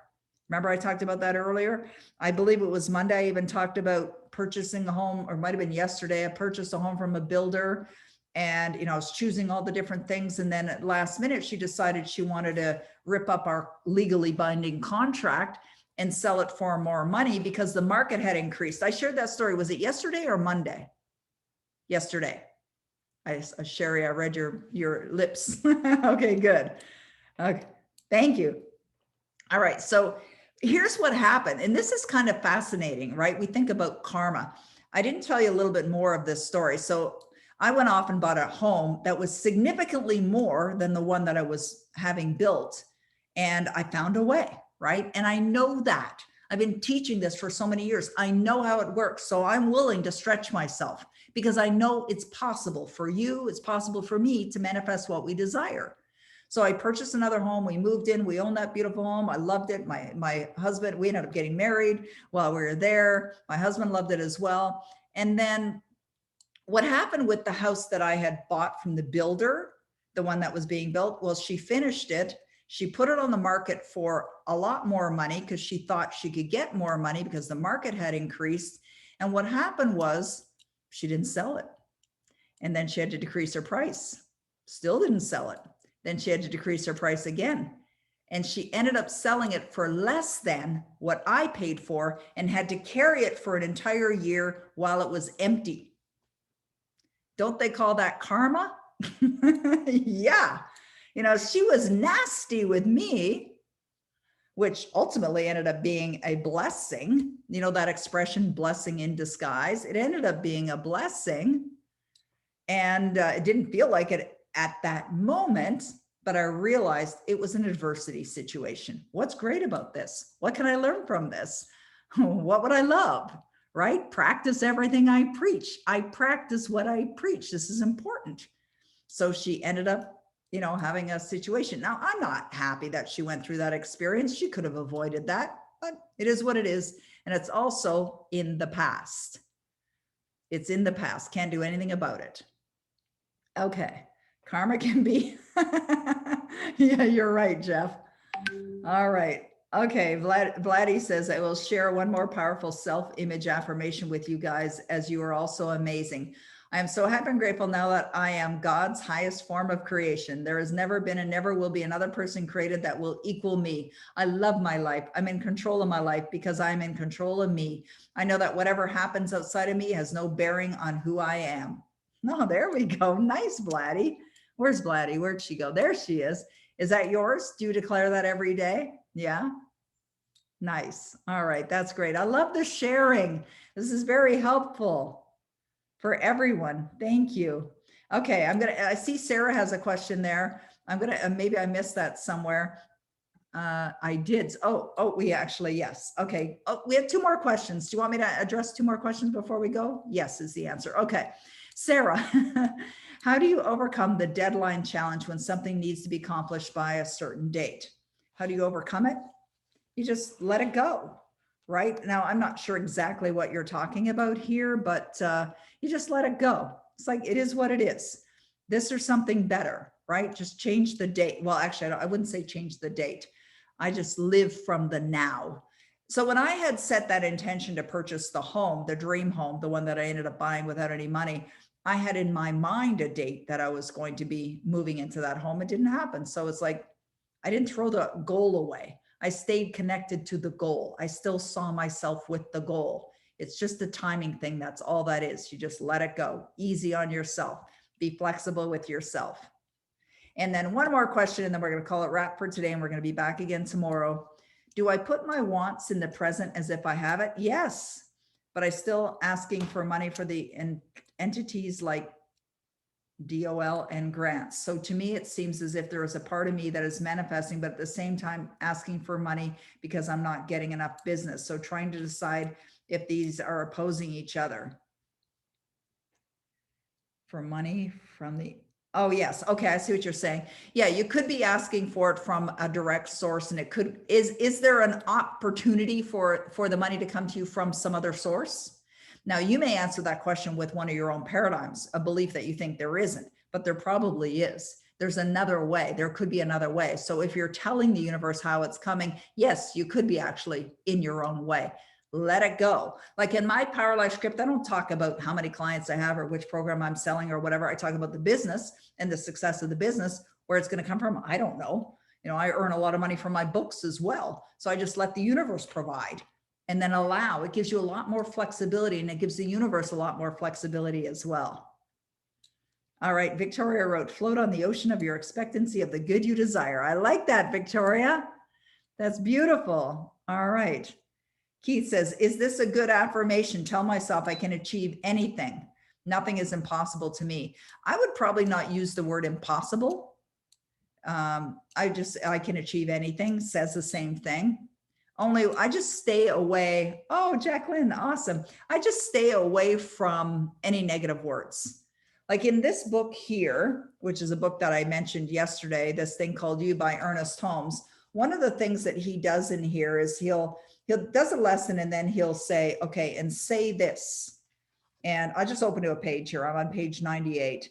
Speaker 1: Remember I talked about that earlier? I believe it was Monday. I even talked about purchasing a home, or it might've been yesterday. I purchased a home from a builder and, I was choosing all the different things. And then at last minute, she decided she wanted to rip up our legally binding contract and sell it for more money because the market had increased. I shared that story. Was it yesterday or Monday? Yesterday. Sherry, I read your lips. Okay, good. Okay, thank you. All right, so here's what happened. And this is kind of fascinating, right? We think about karma. I didn't tell you a little bit more of this story. So I went off and bought a home that was significantly more than the one that I was having built. And I found a way, right? And I know that. I've been teaching this for so many years. I know how it works. So I'm willing to stretch myself because I know it's possible for you. It's possible for me to manifest what we desire. So I purchased another home. We moved in. We owned that beautiful home. I loved it. My husband, we ended up getting married while we were there. My husband loved it as well. And then what happened with the house that I had bought from the builder, the one that was being built, well, she finished it. She put it on the market for a lot more money because she thought she could get more money because the market had increased. And what happened was she didn't sell it. And then she had to decrease her price. Still didn't sell it. Then she had to decrease her price again. And she ended up selling it for less than what I paid for and had to carry it for an entire year while it was empty. Don't they call that karma? Yeah. You know, she was nasty with me, which ultimately ended up being a blessing. You know, that expression, blessing in disguise. It ended up being a blessing. And it didn't feel like it at that moment, but I realized it was an adversity situation. What's great about this? What can I learn from this? What would I love? Right? Practice everything I preach. I practice what I preach. This is important. So she ended up, you know, having a situation. Now, I'm not happy that she went through that experience. She could have avoided that, but it is what it is. And it's also in the past. It's in the past. Can't do anything about it. Okay. Karma can be. Yeah, you're right, Jeff. All right. Okay. Vladdy says, I will share one more powerful self-image affirmation with you guys, as you are also amazing. I am so happy and grateful now that I am God's highest form of creation. There has never been and never will be another person created that will equal me. I love my life. I'm in control of my life because I'm in control of me. I know that whatever happens outside of me has no bearing on who I am. No, there we go. Nice, Vladdy. Where's Vladdy? Where'd she go? There she is. Is that yours? Do you declare that every day? Yeah. Nice. All right. That's great. I love the sharing. This is very helpful for everyone. Thank you. Okay. I see Sarah has a question there. I'm going to, maybe I missed that somewhere. I did. We actually, yes. Okay. Oh, we have two more questions. Do you want me to address two more questions before we go? Yes, is the answer. Okay. Sarah, how do you overcome the deadline challenge when something needs to be accomplished by a certain date? How do you overcome it? You just let it go, right? Now, I'm not sure exactly what you're talking about here, but you just let it go. It's like, it is what it is. This or something better, right? Just change the date. Well, actually, I wouldn't say change the date. I just live from the now. So when I had set that intention to purchase the home, the dream home, the one that I ended up buying without any money, I had in my mind a date that I was going to be moving into that home. It didn't happen. So it's like, I didn't throw the goal away. I stayed connected to the goal. I still saw myself with the goal. It's just a timing thing. That's all that is. You just let it go. Easy on yourself. Be flexible with yourself. And then one more question, and then we're going to call it wrap for today, and we're going to be back again tomorrow. Do I put my wants in the present as if I have it? Yes, but I still asking for money for the entities like DOL and grants. So to me, it seems as if there is a part of me that is manifesting, but at the same time asking for money because I'm not getting enough business. So trying to decide if these are opposing each other. For money from the, oh yes, okay, I see what you're saying. Yeah, you could be asking for it from a direct source, and it could, is there an opportunity for the money to come to you from some other source? Now, you may answer that question with one of your own paradigms, a belief that you think there isn't, but there probably is. There's another way. There could be another way. So if you're telling the universe how it's coming, yes, you could be actually in your own way. Let it go. Like in my Power Life script, I don't talk about how many clients I have or which program I'm selling or whatever. I talk about the business and the success of the business. Where it's going to come from, I don't know. You know, I earn a lot of money from my books as well. So I just let the universe provide. And then allow, it gives you a lot more flexibility, and it gives the universe a lot more flexibility as well. All right, Victoria wrote, float on the ocean of your expectancy of the good you desire. I like that, Victoria. That's beautiful. All right. Keith says, is this a good affirmation? Tell myself I can achieve anything. Nothing is impossible to me. I would probably not use the word impossible. I can achieve anything, says the same thing. Only I just stay away. Oh, Jacqueline, awesome. I just stay away from any negative words. Like in this book here, which is a book that I mentioned yesterday, this thing called You by Ernest Holmes. One of the things that he does in here is he'll does a lesson and then he'll say, okay, and say this. And I just opened to a page here. I'm on page 98.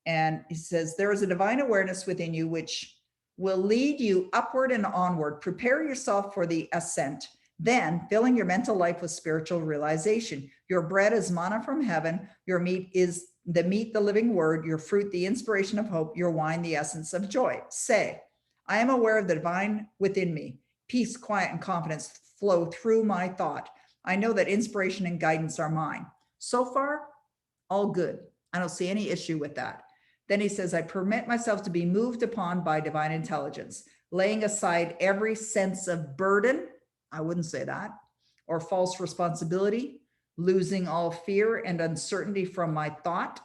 Speaker 1: And he says, there is a divine awareness within you which will lead you upward and onward. Prepare yourself for the ascent. Then filling your mental life with spiritual realization. Your bread is manna from heaven. Your meat is the living word. Your fruit, the inspiration of hope. Your wine, the essence of joy. Say, I am aware of the divine within me. Peace, quiet, and confidence flow through my thought. I know that inspiration and guidance are mine. So far, all good. I don't see any issue with that. Then he says, I permit myself to be moved upon by divine intelligence, laying aside every sense of burden. I wouldn't say that, or false responsibility, losing all fear and uncertainty from my thought.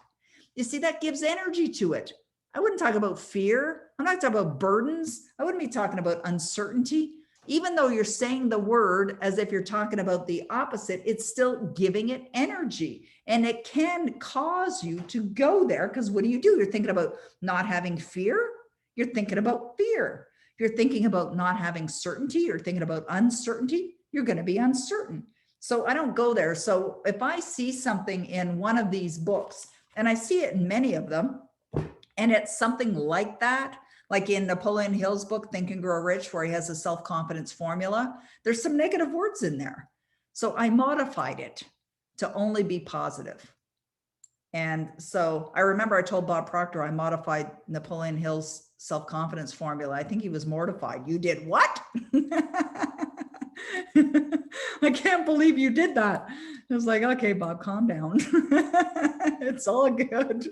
Speaker 1: You see, that gives energy to it. I wouldn't talk about fear. I'm not talking about burdens. I wouldn't be talking about uncertainty. Even though you're saying the word as if you're talking about the opposite, it's still giving it energy. And it can cause you to go there because what do? You're thinking about not having fear. You're thinking about fear. You're thinking about not having certainty. You're thinking about uncertainty. You're going to be uncertain. So I don't go there. So if I see something in one of these books, and I see it in many of them, and it's something like that, like in Napoleon Hill's book, Think and Grow Rich, where he has a self-confidence formula, there's some negative words in there. So I modified it to only be positive. And so I remember I told Bob Proctor I modified Napoleon Hill's self-confidence formula. I think he was mortified. You did what? I can't believe you did that. I was like, okay, Bob, calm down. It's all good.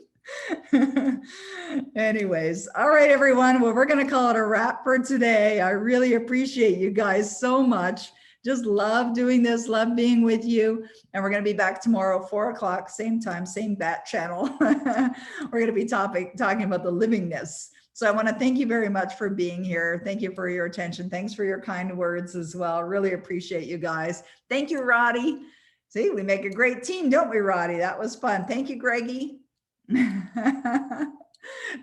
Speaker 1: Anyways, all right, everyone. Well, we're going to call it a wrap for today. I really appreciate you guys so much. Just love doing this, love being with you. And we're going to be back tomorrow, 4 o'clock, same time, same bat channel. We're going to be talking about the livingness. So I want to thank you very much for being here. Thank you for your attention. Thanks for your kind words as well. Really appreciate you guys. Thank you, Roddy. See, we make a great team, don't we, Roddy? That was fun. Thank you, Greggy.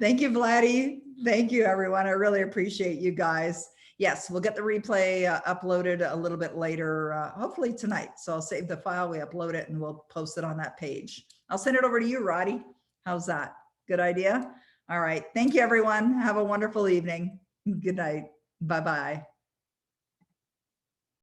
Speaker 1: Thank you, Vladdy. Thank you, everyone. I really appreciate you guys. Yes, we'll get the replay uploaded a little bit later, hopefully tonight. So I'll save the file, we upload it, and we'll post it on that page. I'll send it over to you, Roddy. How's that? Good idea? All right. Thank you, everyone. Have a wonderful evening. Good night. Bye-bye.